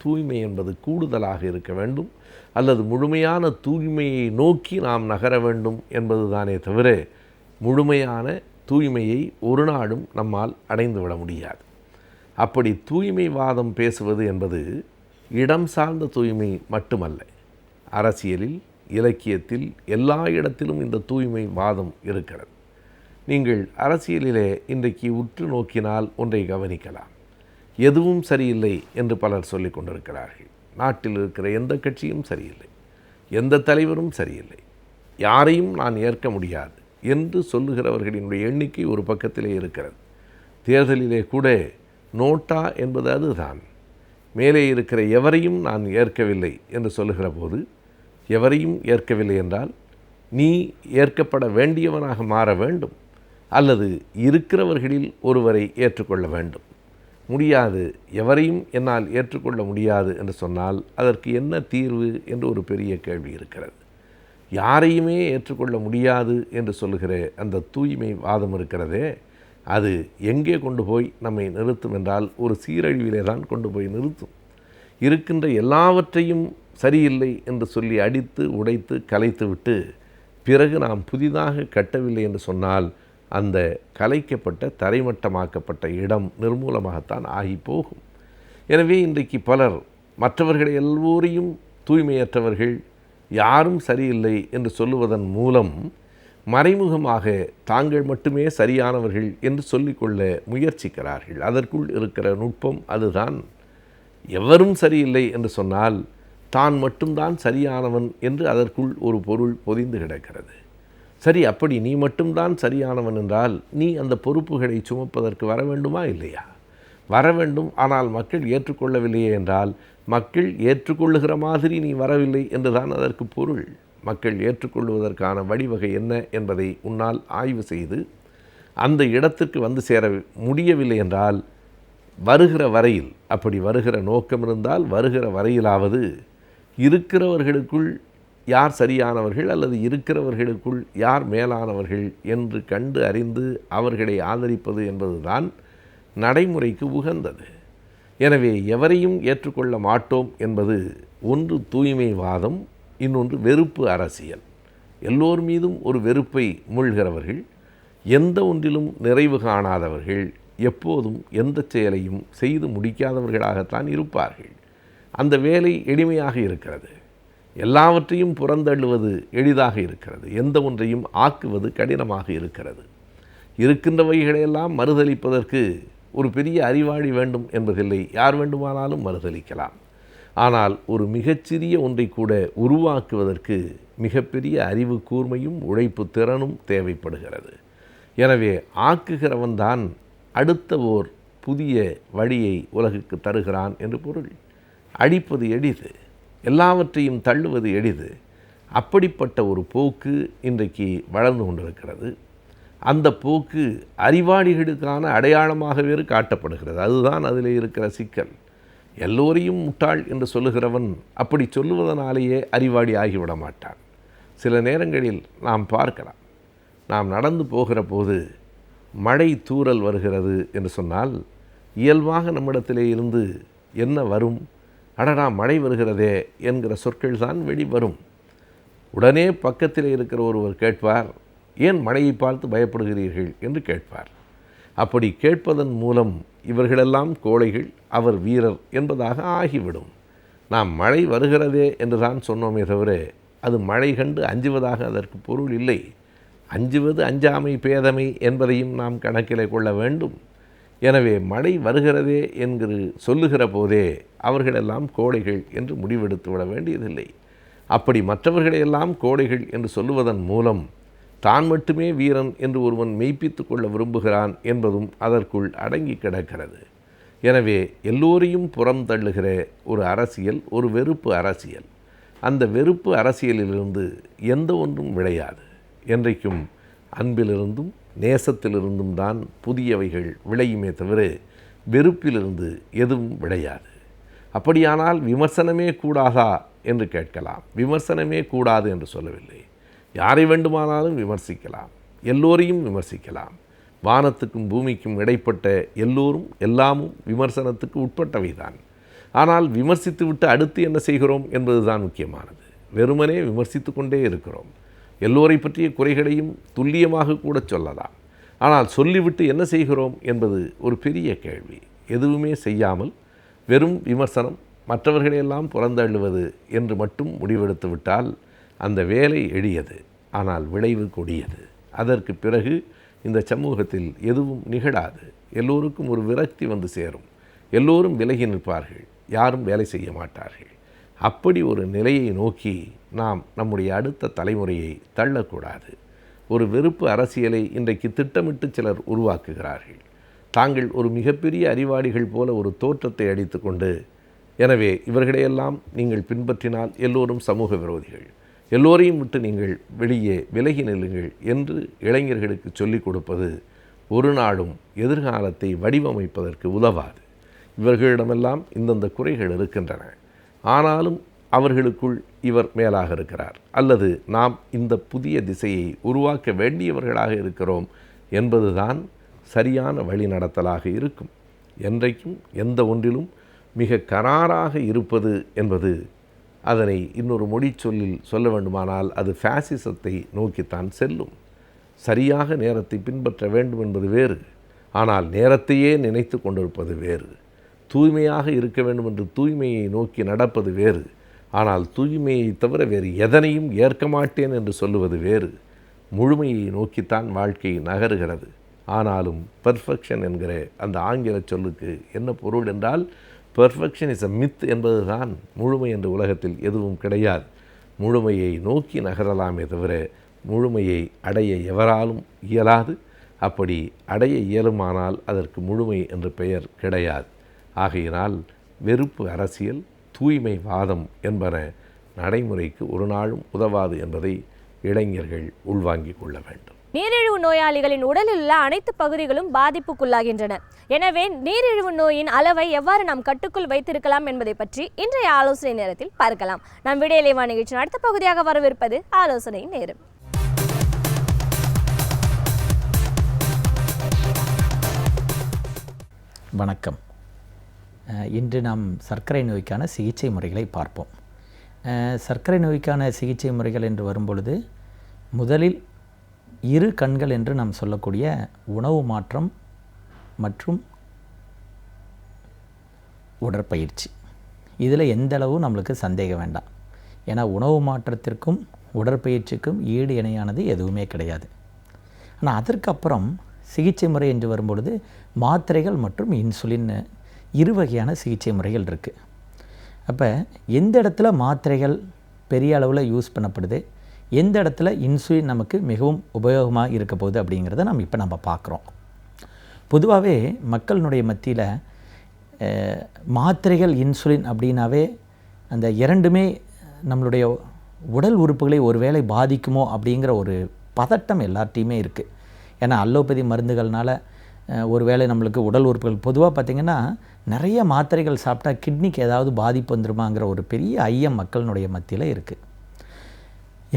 தூய்மை என்பது கூடுதலாக இருக்க வேண்டும், அல்லது முழுமையான தூய்மையை நோக்கி நாம் நகர வேண்டும் என்பது தானே தவிர முழுமையான தூய்மையை ஒரு நாளும் நம்மால் அடைந்துவிட முடியாது. அப்படி தூய்மைவாதம் பேசுவது என்பது இடம் சார்ந்த தூய்மை மட்டுமல்ல. அரசியலில், இலக்கியத்தில், எல்லா இடத்திலும் இந்த தூய்மை வாதம் இருக்கிறது. நீங்கள் அரசியலிலே இன்றைக்கு உற்று நோக்கினால் ஒன்றை கவனிக்கலாம். எதுவும் சரியில்லை என்று பலர் சொல்லிக் கொண்டிருக்கிறார்கள். நாட்டில் இருக்கிற எந்த கட்சியும் சரியில்லை, எந்த தலைவரும் சரியில்லை, யாரையும் நான் ஏற்க முடியாது என்று சொல்லுகிறவர்களினுடைய எண்ணிக்கை ஒரு பக்கத்திலே இருக்கிறது. தேர்தலிலே கூட நோட்டா என்பது அதுதான். மேலே இருக்கிற எவரையும் நான் ஏற்கவில்லை என்று சொல்லுகிற போது, எவரையும் ஏற்கவில்லை என்றால் நீ ஏற்கப்பட வேண்டியவனாக மாற வேண்டும், அல்லது இருக்கிறவர்களில் ஒருவரை ஏற்றுக்கொள்ள வேண்டும். முடியாது, எவரையும் என்னால் ஏற்றுக்கொள்ள முடியாது என்று சொன்னால் அதற்கு என்ன தீர்வு என்று ஒரு பெரிய கேள்வி இருக்கிறது. யாரையுமே ஏற்றுக்கொள்ள முடியாது என்று சொல்லுகிற அந்த தூய்மை வாதம் இருக்கிறதே, அது எங்கே கொண்டு போய் நம்மை நிறுத்தும் என்றால் ஒரு சீரழிவிலே தான் கொண்டு போய் நிறுத்தும். இருக்கின்ற எல்லாவற்றையும் சரியில்லை என்று சொல்லி அடித்து உடைத்து கலைத்து விட்டு பிறகு நாம் புதிதாக கட்டவில்லை என்று சொன்னால் அந்த கலைக்கப்பட்ட தரைமட்டமாக்கப்பட்ட இடம் நிர்மூலமாகத்தான் ஆகி போகும். எனவே இன்றைக்கு பலர் மற்றவர்களை எல்லோரையும் தூய்மையற்றவர்கள், யாரும் சரியில்லை என்று சொல்லுவதன் மூலம் மறைமுகமாக தாங்கள் மட்டுமே சரியானவர்கள் என்று சொல்லிக்கொள்ள முயற்சிக்கிறார்கள். அதற்குள் இருக்கிற நுட்பம் அதுதான். எவரும் சரியில்லை என்று சொன்னால் தான் மட்டும்தான் சரியானவன் என்று அதற்குள் ஒரு பொருள் பொதிந்து கிடக்கிறது. சரி, அப்படி நீ மட்டும்தான் சரியானவன் என்றால் நீ அந்த பொறுப்புகளை சுமப்பதற்கு வர வேண்டுமா இல்லையா? வர வேண்டும். ஆனால் மக்கள் ஏற்றுக்கொள்ளவில்லையே என்றால் மக்கள் ஏற்றுக்கொள்ளுகிற மாதிரி நீ வரவில்லை என்றுதான் அதற்கு பொருள். மக்கள் ஏற்றுக்கொள்வதற்கான வழிவகை என்ன என்பதை உன்னால் ஆய்வு செய்து அந்த இடத்திற்கு வந்து சேர முடியவில்லை என்றால் வருகிற வரையில், அப்படி வருகிற நோக்கம் இருந்தால் வருகிற வரையிலாவது இருக்கிறவர்களுக்குள் யார் சரியானவர்கள் அல்லது இருக்கிறவர்களுக்குள் யார் மேலானவர்கள் என்று கண்டு அறிந்து அவர்களை ஆதரிப்பது என்பதுதான் நடைமுறைக்கு உகந்தது. எனவே எவரையும் ஏற்றுக்கொள்ள மாட்டோம் என்பது ஒன்று தூய்மைவாதம், இன்னொன்று வெறுப்பு அரசியல். எல்லோர் மீதும் ஒரு வெறுப்பை மூழ்கிறவர்கள், எந்த ஒன்றிலும் நிறைவு காணாதவர்கள், எப்போதும் எந்த செயலையும் செய்து முடிக்காதவர்களாகத்தான் இருப்பார்கள். அந்த வேலை எளிமையாக இருக்கிறது. எல்லாவற்றையும் புறந்தள்ளுவது எளிதாக இருக்கிறது. எந்த ஒன்றையும் ஆக்குவது கடினமாக இருக்கிறது. இருக்கின்றவைகளையெல்லாம் மறுதலிப்பதற்கு ஒரு பெரிய அறிவாளி வேண்டும் என்பதில்லை. யார் வேண்டுமானாலும் மறுதலிக்கலாம். ஆனால் ஒரு மிகச்சிறிய ஒன்றை கூட உருவாக்குவதற்கு மிகப்பெரிய அறிவு கூர்மையும் உழைப்பு திறனும் தேவைப்படுகிறது. எனவே ஆக்குகிறவன்தான் அடுத்த ஓர் புதிய வழியை உலகுக்கு தருகிறான் என்று பொருள். அழிப்பது எளிது, எல்லாவற்றையும் தள்ளுவது எளிது. அப்படிப்பட்ட ஒரு போக்கு இன்றைக்கு வளர்ந்து கொண்டிருக்கிறது. அந்த போக்கு அறிவாளிகளுக்கான அடையாளமாக வேறு காட்டப்படுகிறது. அதுதான் அதில் இருக்கிற சிக்கல். எல்லோரையும் முட்டாள் என்று சொல்லுகிறவன் அப்படி சொல்லுவதனாலேயே அறிவாளி ஆகிவிட மாட்டான். சில நேரங்களில் நாம் பார்க்கலாம், நாம் நடந்து போகிற போது மழை தூறல் வருகிறது என்று சொன்னால் இயல்பாக நம்மிடத்திலே இருந்து என்ன வரும்? அடடா மழை வருகிறதே என்கிற சொற்கள் தான் வெளிவரும். உடனே பக்கத்தில் இருக்கிற ஒருவர் கேட்பார், ஏன் மழையை பார்த்து பயப்படுகிறீர்கள் என்று கேட்பார். அப்படி கேட்பதன் மூலம் இவர்களெல்லாம் கோழைகள், அவர் வீரர் என்பதாக ஆகிவிடும். நாம் மழை வருகிறதே என்று தான் சொன்னோமே தவிர அது மழை கண்டு அஞ்சுவதாக அதற்கு பொருள் இல்லை. அஞ்சுவது அஞ்சாமை பேதமை என்பதையும் நாம் கணக்கிலே கொள்ள வேண்டும். எனவே மழை வருகிறதே என்கிற சொல்லுகிற போதே அவர்களெல்லாம் கோழைகள் என்று முடிவெடுத்து விட வேண்டியதில்லை. அப்படி மற்றவர்களையெல்லாம் கோழைகள் என்று சொல்லுவதன் மூலம் தான் மட்டுமே வீரன் என்று ஒருவன் மெய்ப்பித்து கொள்ள விரும்புகிறான் என்பதும் அதற்குள் அடங்கி கிடக்கிறது. எனவே எல்லோரையும் புறம் தள்ளுகிற ஒரு அரசியல் ஒரு வெறுப்பு அரசியல். அந்த வெறுப்பு அரசியலிலிருந்து எந்த ஒன்றும் விளையாது. என்றைக்கும் அன்பிலிருந்தும் நேசத்திலிருந்தும் தான் புதியவைகள் விளையுமே தவிர வெறுப்பிலிருந்து எதுவும் விளையாது. அப்படியானால் விமர்சனமே கூடாதா என்று கேட்கலாம். விமர்சனமே கூடாது என்று சொல்லவில்லை. யாரை வேண்டுமானாலும் விமர்சிக்கலாம், எல்லோரையும் விமர்சிக்கலாம். வானத்துக்கும் பூமிக்கும் இடைப்பட்ட எல்லோரும் எல்லாமும் விமர்சனத்துக்கு உட்பட்டவை தான். ஆனால் விமர்சித்து விட்டு அடுத்து என்ன செய்கிறோம் என்பது தான் முக்கியமானது. வெறுமனே விமர்சித்து கொண்டே இருக்கிறோம். எல்லோரை பற்றிய குறைகளையும் துல்லியமாக கூட சொல்லலாம். ஆனால் சொல்லிவிட்டு என்ன செய்கிறோம் என்பது ஒரு பெரிய கேள்வி. எதுவுமே செய்யாமல் வெறும் விமர்சனம், மற்றவர்களையெல்லாம் புறந்தள்ளுவது என்று மட்டும் முடிவெடுத்து விட்டால் அந்த வேலை எளியது, ஆனால் விளைவு கொடியது. அதற்கு பிறகு இந்த சமூகத்தில் எதுவும் நிகழாது. எல்லோருக்கும் ஒரு விரக்தி வந்து சேரும். எல்லோரும் விலகி நிற்பார்கள், யாரும் வேலை செய்ய மாட்டார்கள். அப்படி ஒரு நிலையை நோக்கி நாம் நம்முடைய அடுத்த தலைமுறையை தள்ளக்கூடாது. ஒரு வெறுப்பு அரசியலை இன்றைக்கு திட்டமிட்டு சிலர் உருவாக்குகிறார்கள். தாங்கள் ஒரு மிகப்பெரிய அறிவாளிகள் போல ஒரு தோற்றத்தை அடித்து கொண்டு, எனவே இவர்களையெல்லாம் நீங்கள் பின்பற்றினால் எல்லோரும் சமூக விரோதிகள், எல்லோரையும் விட்டு நீங்கள் வெளியே விலகி நில்லுங்கள் என்று இளைஞர்களுக்கு சொல்லிக் கொடுப்பது ஒரு நாளும் எதிர்காலத்தை வடிவமைப்பதற்கு உதவாது. இவர்களிடமெல்லாம் இந்தந்த குறைகள் இருக்கின்றன, ஆனாலும் அவர்களுக்குள் இவர் மேலாக இருக்கிறார், அல்லது நாம் இந்த புதிய திசையை உருவாக்க வேண்டியவர்களாக இருக்கிறோம் என்பதுதான் சரியான வழிநடத்தலாக இருக்கும். என்றைக்கும் எந்த ஒன்றிலும் மிக கராராக இருப்பது என்பது, அதனை இன்னொரு மொழிச்சொல்லில் சொல்ல வேண்டுமானால் அது ஃபேசிசத்தை நோக்கித்தான் செல்லும். சரியாக நேரத்தை பின்பற்ற வேண்டும் என்பது வேறு, ஆனால் நேரத்தையே நினைத்து கொண்டிருப்பது வேறு. தூய்மையாக இருக்க வேண்டும் என்று தூய்மையை நோக்கி நடப்பது வேறு, ஆனால் தூய்மையை தவிர வேறு எதனையும் ஏற்க மாட்டேன் என்று சொல்லுவது வேறு. முழுமையை நோக்கித்தான் வாழ்க்கை நகருகிறது. ஆனாலும் பெர்ஃபெக்ஷன் என்கிற அந்த ஆங்கில சொல்லுக்கு என்ன பொருள் என்றால், பெர்ஃபெக்ஷன் இஸ் அ மித் என்பது தான். முழுமை என்ற உலகத்தில் எதுவும் கிடையாது. முழுமையை நோக்கி நகரலாமே தவிர முழுமையை அடைய எவராலும் இயலாது. அப்படி அடைய இயலுமானால் அதற்கு முழுமை என்ற பெயர் கிடையாது. ஆகையினால் வெறுப்பு அரசியல், தூய்மை வாதம் என்பன நடைமுறைக்கு ஒரு நாளும் உதவாது என்பதை இளைஞர்கள் உள்வாங்கிக் கொள்ள வேண்டும். நீரிழிவு நோயாளிகளின் உடலில் உள்ள அனைத்து பகுதிகளும் பாதிப்புக்குள்ளாகின்றன. எனவே நீரிழிவு நோயின் அளவை எவ்வாறு நாம் கட்டுக்குள் வைத்திருக்கலாம் என்பதை பற்றி இன்றைய ஆலோசனை நேரத்தில் பார்க்கலாம். நாம் விடியலை நிகழ்ச்சியின் அடுத்த பகுதியாக வரவிருப்பது ஆலோசனை நேரம். வணக்கம். இன்று நாம் சர்க்கரை நோய்க்கான சிகிச்சை முறைகளை பார்ப்போம். சர்க்கரை நோய்க்கான சிகிச்சை முறைகள் என்று வரும்பொழுது முதலில் இரு கண்கள் என்று நாம் சொல்லக்கூடிய உணவு மாற்றம் மற்றும் உடற்பயிற்சி, இதில் எந்த அளவு நம்மளுக்கு சந்தேகம் வேண்டாம். ஏன்னா உணவு மாற்றத்திற்கும் உடற்பயிற்சிக்கும் ஈடு இணையானது எதுவுமே கிடையாது. ஆனால் அதற்கப்புறம் சிகிச்சை முறை என்று வரும்பொழுது மாத்திரைகள் மற்றும் இன்சுலின் இரு வகையான சிகிச்சை முறைகள் இருக்குது. அப்போ எந்த இடத்துல மாத்திரைகள் பெரிய அளவில் யூஸ் பண்ணப்படுது, எந்த இடத்துல இன்சுலின் நமக்கு மிகவும் உபயோகமாக இருக்க போகுது அப்படிங்கிறத நம்ம பார்க்குறோம். பொதுவாகவே மக்களினுடைய மத்தியில் மாத்திரைகள் இன்சுலின் அப்படின்னாவே அந்த இரண்டுமே நம்மளுடைய உடல் உறுப்புகளை ஒருவேளை பாதிக்குமோ அப்படிங்கிற ஒரு பதட்டம் எல்லார்ட்டையுமே இருக்குது. ஏன்னா அலோபதி மருந்துகள்னால ஒருவேளை நம்மளுக்கு உடல் உறுப்புகள் பொதுவாக பார்த்திங்கன்னா நிறைய மாத்திரைகள் சாப்பிட்டா கிட்னிக்கு ஏதாவது பாதிப்பு வந்துருமாங்கிற ஒரு பெரிய ஐயம் மக்களினுடைய மத்தியில் இருக்குது.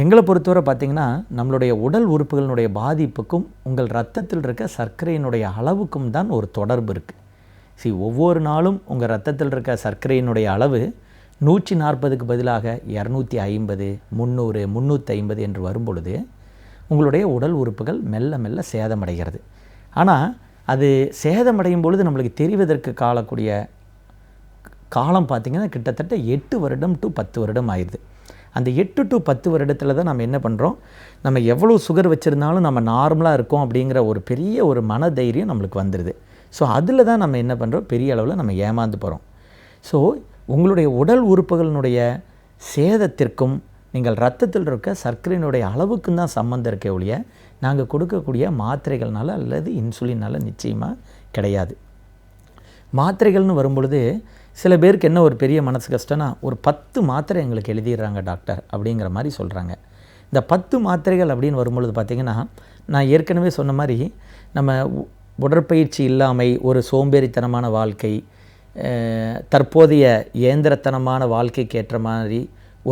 எங்களை பொறுத்தவரை பார்த்திங்கன்னா நம்மளுடைய உடல் உறுப்புகளினுடைய பாதிப்புக்கும் உங்கள் இரத்தத்தில் இருக்க சர்க்கரையினுடைய அளவுக்கும் தான் ஒரு தொடர்பு இருக்குது. ஒவ்வொரு நாளும் உங்கள் இரத்தத்தில் இருக்க சர்க்கரையினுடைய அளவு 140க்கு பதிலாக 250, 300, 350 என்று வரும்பொழுது உங்களுடைய உடல் உறுப்புகள் மெல்ல மெல்ல சேதமடைகிறது. ஆனால் அது சேதமடையும் பொழுது நம்மளுக்கு தெரிவதற்கு காலம் பார்த்திங்கன்னா கிட்டத்தட்ட 8 வருடம் டு 10 வருடம் ஆயிடுது. அந்த 8 டு 10 வருடத்தில் தான் நம்ம என்ன பண்ணுறோம், நம்ம எவ்வளோ சுகர் வச்சுருந்தாலும் நம்ம நார்மலாக இருக்கோம் அப்படிங்கிற ஒரு பெரிய ஒரு மனதைரியம் நம்மளுக்கு வந்துடுது. ஸோ அதில் தான் நம்ம என்ன பண்ணுறோம், பெரிய அளவில் நம்ம ஏமாந்து போகிறோம். ஸோ உங்களுடைய உடல் உறுப்புகளினுடைய சேதத்திற்கும் நீங்கள் இரத்தத்தில் இருக்க சர்க்கரையினுடைய அளவுக்கும் தான் சம்மந்தம் இருக்கே ஒழிய நாங்கள் கொடுக்கக்கூடிய மாத்திரைகள்னால அல்லது இன்சுலினால் நிச்சயமாக கிடையாது. மாத்திரைகள்னு வரும்பொழுது சில பேருக்கு என்ன ஒரு பெரிய மனசு கஷ்டம்னா, ஒரு 10 மாத்திரை எங்களுக்கு எழுதிடுறாங்க டாக்டர் அப்படிங்கிற மாதிரி சொல்கிறாங்க. இந்த 10 மாத்திரைகள் அப்படின்னு வரும்பொழுது பார்த்திங்கன்னா, நான் ஏற்கனவே சொன்ன மாதிரி நம்ம உடற்பயிற்சி இல்லாமை, ஒரு சோம்பேறித்தனமான வாழ்க்கை, தற்போதைய இயந்திரத்தனமான வாழ்க்கைக்கு ஏற்ற மாதிரி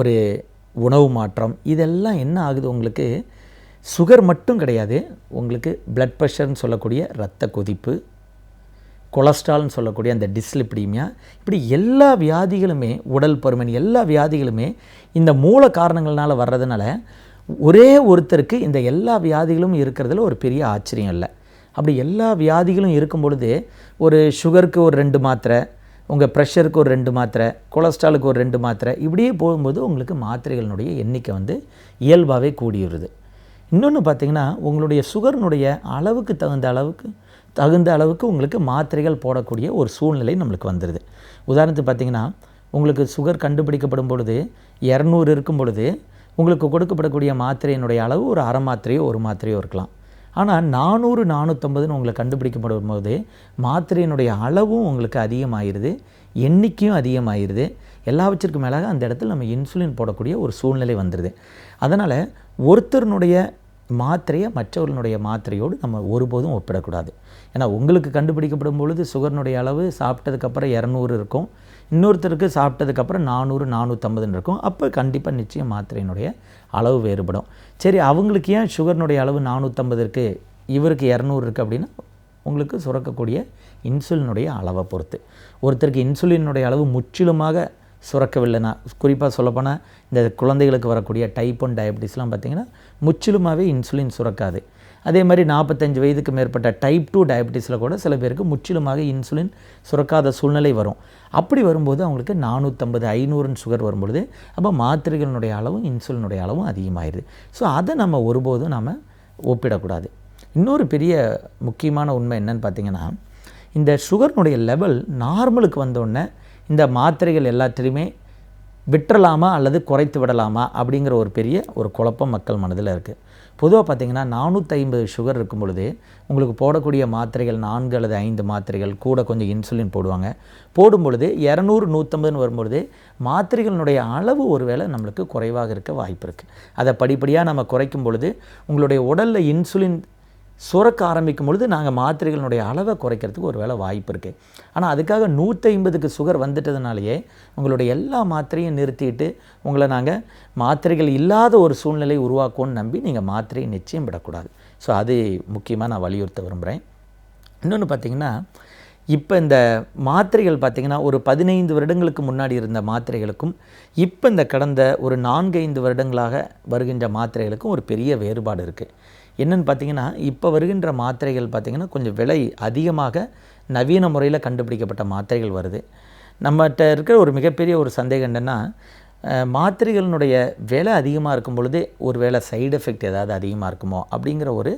ஒரு உணவு மாற்றம், இதெல்லாம் என்ன ஆகுது, உங்களுக்கு சுகர் மட்டும் கிடையாது, உங்களுக்கு பிளட் ப்ரெஷர்னு சொல்லக்கூடிய இரத்த கொதிப்பு, கொலஸ்ட்ரால்னு சொல்லக்கூடிய அந்த டிஸ்லிப்பிடீமியா, இப்படி எல்லா வியாதிகளுமே, உடல் பருமன், எல்லா வியாதிகளுமே இந்த மூல காரணங்கள்னால வர்றதுனால ஒரே ஒருத்தருக்கு இந்த எல்லா வியாதிகளும் இருக்கிறதுல ஒரு பெரிய ஆச்சரியம் இல்லை. அப்படி எல்லா வியாதிகளும் இருக்கும் பொழுது ஒரு சுகருக்கு ஒரு 2 மாத்திரை, உங்கள் ப்ரெஷருக்கு ஒரு 2 மாத்திரை, கொலஸ்ட்ராலுக்கு ஒரு 2 மாத்திரை, இப்படியே போகும்போது உங்களுக்கு மாத்திரைகளினுடைய எண்ணிக்கை இயல்பாகவே கூடிடுது. இன்னொன்று பார்த்திங்கன்னா, உங்களுடைய சுகர்னுடைய அளவுக்கு தகுந்த அளவுக்கு உங்களுக்கு மாத்திரைகள் போடக்கூடிய ஒரு சூழ்நிலை நம்மளுக்கு வந்துடுது. உதாரணத்துக்கு பார்த்திங்கன்னா, உங்களுக்கு சுகர் கண்டுபிடிக்கப்படும் பொழுது 200 இருக்கும் பொழுது உங்களுக்கு கொடுக்கப்படக்கூடிய மாத்திரையினுடைய அளவு ஒரு அரை மாத்திரையோ ஒரு மாத்திரையோ இருக்கலாம். ஆனால் 400, 450ன்னு உங்களுக்கு கண்டுபிடிக்கப்படும் போது மாத்திரையினுடைய அளவும் உங்களுக்கு அதிகமாகிடுது, எண்ணிக்கையும் அதிகமாகிடுது. எல்லாவற்றிற்கும் மேலாக அந்த இடத்துல நம்ம இன்சுலின் போடக்கூடிய ஒரு சூழ்நிலை வந்துடுது. அதனால் ஒருத்தருடைய மாத்திரையை மற்றவர்களுடைய மாத்திரையோடு நம்ம ஒருபோதும் ஒப்பிடக்கூடாது. ஏன்னா உங்களுக்கு கண்டுபிடிக்கப்படும் பொழுது சுகர்னுடைய அளவு சாப்பிட்டதுக்கப்புறம் 200 இருக்கும், இன்னொருத்தருக்கு சாப்பிட்டதுக்கப்புறம் 400, 450 இருக்கும். அப்போ கண்டிப்பாக நிச்சயம் மாத்திரையினுடைய அளவு வேறுபடும். சரி, அவங்களுக்கு ஏன் சுகர்னுடைய அளவு 450 இருக்குது, இவருக்கு 200 இருக்குது அப்படின்னா உங்களுக்கு சுரக்கக்கூடிய இன்சுலினுடைய அளவை பொறுத்து. ஒருத்தருக்கு இன்சுலினுடைய அளவு முற்றிலுமாக சுரக்கவில்லைன்னா, குறிப்பாக சொல்லப்போனால் இந்த குழந்தைகளுக்கு வரக்கூடிய டைப் 1 டயபிட்டிஸ்லாம் பார்த்திங்கன்னா முற்றிலுமாகவே இன்சுலின் சுரக்காது. அதே மாதிரி 45 வயதுக்கு மேற்பட்ட டைப் 2 டயபிட்டிஸில் கூட சில பேருக்கு முற்றிலுமாக இன்சுலின் சுரக்காத சூழ்நிலை வரும். அப்படி வரும்போது அவங்களுக்கு 450, 500 சுகர் வரும்பொழுது அப்போ மாத்திரைகளினுடைய அளவும் இன்சுலினுடைய அளவும் அதிகமாகிடுது. ஸோ அதை நம்ம ஒருபோதும் நாம் ஒப்பிடக்கூடாது. இன்னொரு பெரிய முக்கியமான உண்மை என்னன்னு பார்த்திங்கன்னா, இந்த சுகர்னுடைய லெவல் நார்மலுக்கு வந்தோடனே இந்த மாத்திரைகள் எல்லாத்திலையுமே விட்டுறலாமா அல்லது குறைத்து விடலாமா அப்படிங்கிற ஒரு பெரிய ஒரு குழப்பம் மக்கள் மனதில் இருக்குது. பொதுவாக பார்த்திங்கன்னா 450 சுகர் இருக்கும் பொழுது உங்களுக்கு போடக்கூடிய மாத்திரைகள் 4 அல்லது 5 மாத்திரைகள் கூட கொஞ்சம் இன்சுலின் போடுவாங்க. போடும் பொழுது 200, 150ன்னு வரும்பொழுது மாத்திரைகளினுடைய அளவு ஒருவேளை நம்மளுக்கு குறைவாக இருக்க வாய்ப்பு இருக்குது. அதை படிப்படியாக நம்ம குறைக்கும் பொழுது உங்களுடைய உடலில் இன்சுலின் சுரக்க ஆரம்பிக்கும் பொழுது நாங்கள் மாத்திரைகளினுடைய அளவை குறைக்கிறதுக்கு ஒரு வேளை வாய்ப்பு இருக்குது. ஆனால் அதுக்காக 150க்கு சுகர் வந்துட்டதுனாலேயே உங்களுடைய எல்லா மாத்திரையும் நிறுத்திட்டு உங்களை நாங்கள் மாத்திரைகள் இல்லாத ஒரு சூழ்நிலை உருவாக்கும்னு நம்பி நீங்கள் மாத்திரையை நிச்சயம் விடக்கூடாது. ஸோ அது முக்கியமாக நான் வலியுறுத்த விரும்புகிறேன். இன்னொன்று பார்த்திங்கன்னா, இப்போ இந்த மாத்திரைகள் பார்த்திங்கன்னா ஒரு 15 வருடங்களுக்கு முன்னாடி இருந்த மாத்திரைகளுக்கும் இப்போ இந்த கடந்த ஒரு 4-5 வருடங்களாக வருகின்ற மாத்திரைகளுக்கும் ஒரு பெரிய வேறுபாடு இருக்குது. என்னென்னு பார்த்திங்கன்னா இப்போ வருகின்ற மாத்திரைகள் பார்த்திங்கன்னா கொஞ்சம் விலை அதிகமாக நவீன முறையில் கண்டுபிடிக்கப்பட்ட மாத்திரைகள் வருது. நம்மகிட்ட இருக்கிற ஒரு மிகப்பெரிய ஒரு சந்தேகம் என்னென்னா, மாத்திரைகளினுடைய விலை அதிகமாக இருக்கும் பொழுது ஒரு வேளை சைடு எஃபெக்ட் ஏதாவது அதிகமாக இருக்குமோ அப்படிங்கிற ஒரு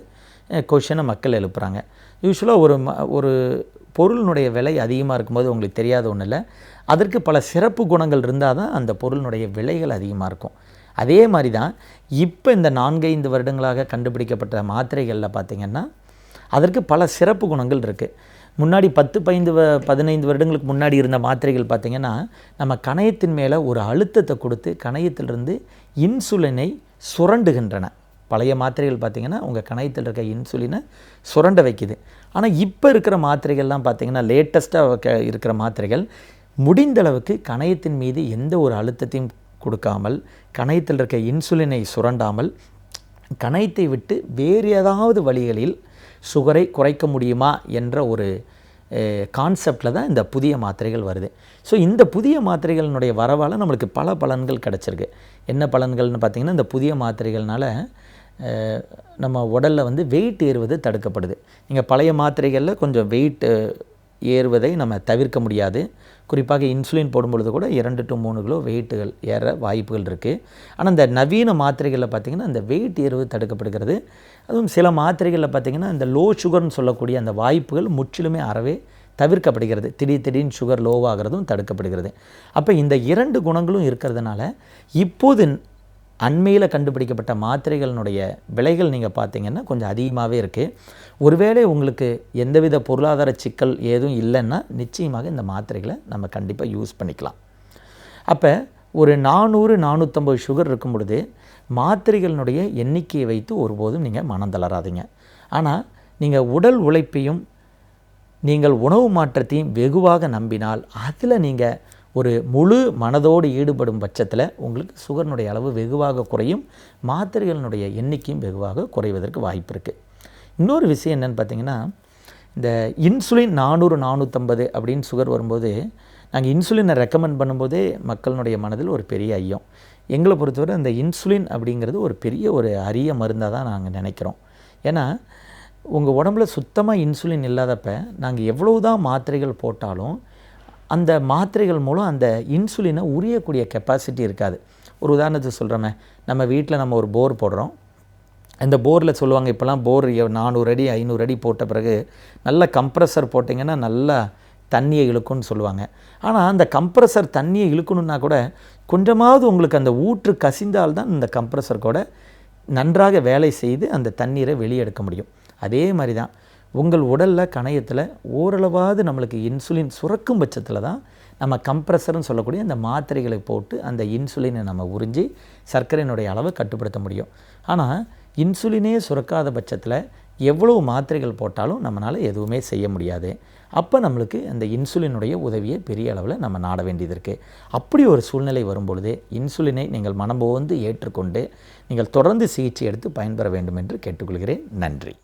கொஷனை மக்கள் எழுப்புகிறாங்க. யூஸ்வலாக ஒரு பொருளினுடைய விலை அதிகமாக இருக்கும்போது உங்களுக்கு தெரியாத ஒன்றும் இல்லை, அதற்கு பல சிறப்பு குணங்கள் இருந்தால் தான் அந்த பொருளினுடைய விலைகள் அதிகமாக இருக்கும். அதே மாதிரி தான் இப்போ இந்த 4-5 வருடங்களாக கண்டுபிடிக்கப்பட்ட மாத்திரைகளில் பார்த்திங்கன்னா அதற்கு பல சிறப்பு குணங்கள் இருக்குது. முன்னாடி 10-15 வருடங்களுக்கு முன்னாடி இருந்த மாத்திரைகள் பார்த்திங்கன்னா நம்ம கணையத்தின் மேலே ஒரு அழுத்தத்தை கொடுத்து கணையத்திலிருந்து இன்சுலினை சுரண்டுகின்றன. பழைய மாத்திரைகள் பார்த்திங்கன்னா உங்கள் கணையத்தில் இருக்க இன்சுலினை சுரண்ட வைக்குது. ஆனால் இப்போ இருக்கிற மாத்திரைகள்லாம் பார்த்திங்கன்னா லேட்டஸ்ட்டாக இருக்கிற மாத்திரைகள் முடிந்தளவுக்கு கணையத்தின் மீது எந்த ஒரு அழுத்தத்தையும் கொடுக்காமல், கணையத்தில் இருக்க இன்சுலினை சுரண்டாமல், கணையத்தை விட்டு வேறு ஏதாவது வழிகளில் சுகரை குறைக்க முடியுமா என்ற ஒரு கான்செப்டில் தான் இந்த புதிய மாத்திரைகள் வருது. ஸோ இந்த புதிய மாத்திரைகளினுடைய வரவால் நம்மளுக்கு பல பலன்கள் கிடச்சிருக்கு. என்ன பலன்கள்னு பார்த்திங்கன்னா, இந்த புதிய மாத்திரைகள்னால நம்ம உடலில் வந்து வெயிட் ஏறுவது தடுக்கப்படுது. நீங்கள் பழைய மாத்திரைகளில் கொஞ்சம் வெயிட் ஏறுவதை நம்ம தவிர்க்க முடியாது. குறிப்பாக இன்சுலின் போடும்பொழுது கூட 2 to 3 கிலோ வெயிட்டுகள் ஏற வாய்ப்புகள் இருக்குது. ஆனால் இந்த நவீன மாத்திரைகளில் பார்த்திங்கன்னா இந்த வெயிட் ஏறுவது தடுக்கப்படுகிறது. அதுவும் சில மாத்திரைகளில் பார்த்திங்கன்னா இந்த லோ சுகர்னு சொல்லக்கூடிய அந்த வாய்ப்புகள் முற்றிலுமே அறவே தவிர்க்கப்படுகிறது. திடீர்னு சுகர் லோவாகிறதும் தடுக்கப்படுகிறது. அப்போ இந்த 2 குணங்களும் இருக்கிறதுனால இப்போது அண்மையில் கண்டுபிடிக்கப்பட்ட மாத்திரைகளினுடைய விலைகள் நீங்கள் பார்த்திங்கன்னா கொஞ்சம் அதிகமாகவே இருக்குது. ஒருவேளை உங்களுக்கு எந்தவித பொருளாதார சிக்கல் ஏதும் இல்லைன்னா நிச்சயமாக இந்த மாத்திரைகளை நம்ம கண்டிப்பாக யூஸ் பண்ணிக்கலாம். அப்போ ஒரு 400-450 சுகர் இருக்கும் பொழுது மாத்திரைகளினுடைய எண்ணிக்கையை வைத்து ஒருபோதும் நீங்கள் மனம் தளராதீங்க. ஆனால் நீங்கள் உடல் உழைப்பையும் நீங்கள் உணவு மாற்றத்தையும் வெகுவாக நம்பினால் அதில் நீங்கள் ஒரு முழு மனதோடு ஈடுபடும் பட்சத்தில் உங்களுக்கு சுகரினுடைய அளவு வெகுவாக குறையும், மாத்திரைகளினுடைய எண்ணிக்கையும் வெகுவாக குறைவதற்கு வாய்ப்பு இருக்குது. இன்னொரு விஷயம் என்னென்னு பார்த்திங்கன்னா, இந்த இன்சுலின் 400-450 அப்படின்னு சுகர் வரும்போது நாங்கள் இன்சுலினை ரெக்கமெண்ட் பண்ணும்போதே மக்களினுடைய மனதில் ஒரு பெரிய ஐயம். எங்களை பொறுத்தவரை அந்த இன்சுலின் அப்படிங்கிறது ஒரு பெரிய ஒரு அரிய மருந்தாக தான் நாங்கள் நினைக்கிறோம். ஏன்னா உங்கள் உடம்புல சுத்தமாக இன்சுலின் இல்லாதப்ப நாங்கள் எவ்வளவு தான் மாத்திரைகள் போட்டாலும் அந்த மாத்திரைகள் மூலம் அந்த இன்சுலினை உரியக்கூடிய கெப்பாசிட்டி இருக்காது. ஒரு உதாரணத்துக்கு சொல்கிறோமே, நம்ம வீட்டில் நம்ம ஒரு போர் போடுறோம். அந்த போரில் சொல்லுவாங்க இப்போலாம் போர் 400 அடி 500 அடி போட்ட பிறகு நல்ல கம்ப்ரஸர் போட்டிங்கன்னா நல்லா தண்ணியை இழுக்கும்னு சொல்லுவாங்க. ஆனால் அந்த கம்ப்ரஸர் தண்ணியை இழுக்கணுன்னா கூட கொஞ்சமாவது உங்களுக்கு அந்த ஊற்று கசிந்தால்தான் இந்த கம்ப்ரஸர் கூட நன்றாக வேலை செய்து அந்த தண்ணீரை வெளியே எடுக்க முடியும். அதே மாதிரி தான் உங்கள் உடலில் கணையத்தில் ஓரளவாவது நம்மளுக்கு இன்சுலின் சுரக்கும் பட்சத்தில் தான் நம்ம கம்ப்ரஸர்னு சொல்லக்கூடிய அந்த மாத்திரைகளை போட்டு அந்த இன்சுலினை நம்ம உறிஞ்சி சர்க்கரையினுடைய அளவை கட்டுப்படுத்த முடியும். ஆனால் இன்சுலினே சுரக்காத பட்சத்தில் எவ்வளவு மாத்திரைகள் போட்டாலும் நம்மளால் எதுவுமே செய்ய முடியாது. அப்போ நம்மளுக்கு அந்த இன்சுலினுடைய உதவியை பெரிய அளவில் நம்ம நாட வேண்டியது இருக்குது. அப்படி ஒரு சூழ்நிலை வரும்பொழுது இன்சுலினை நீங்கள் மனம்போந்து ஏற்றுக்கொண்டு நீங்கள் தொடர்ந்து சிகிச்சை எடுத்து பயன்பெற வேண்டும் என்று கேட்டுக்கொள்கிறேன். நன்றி.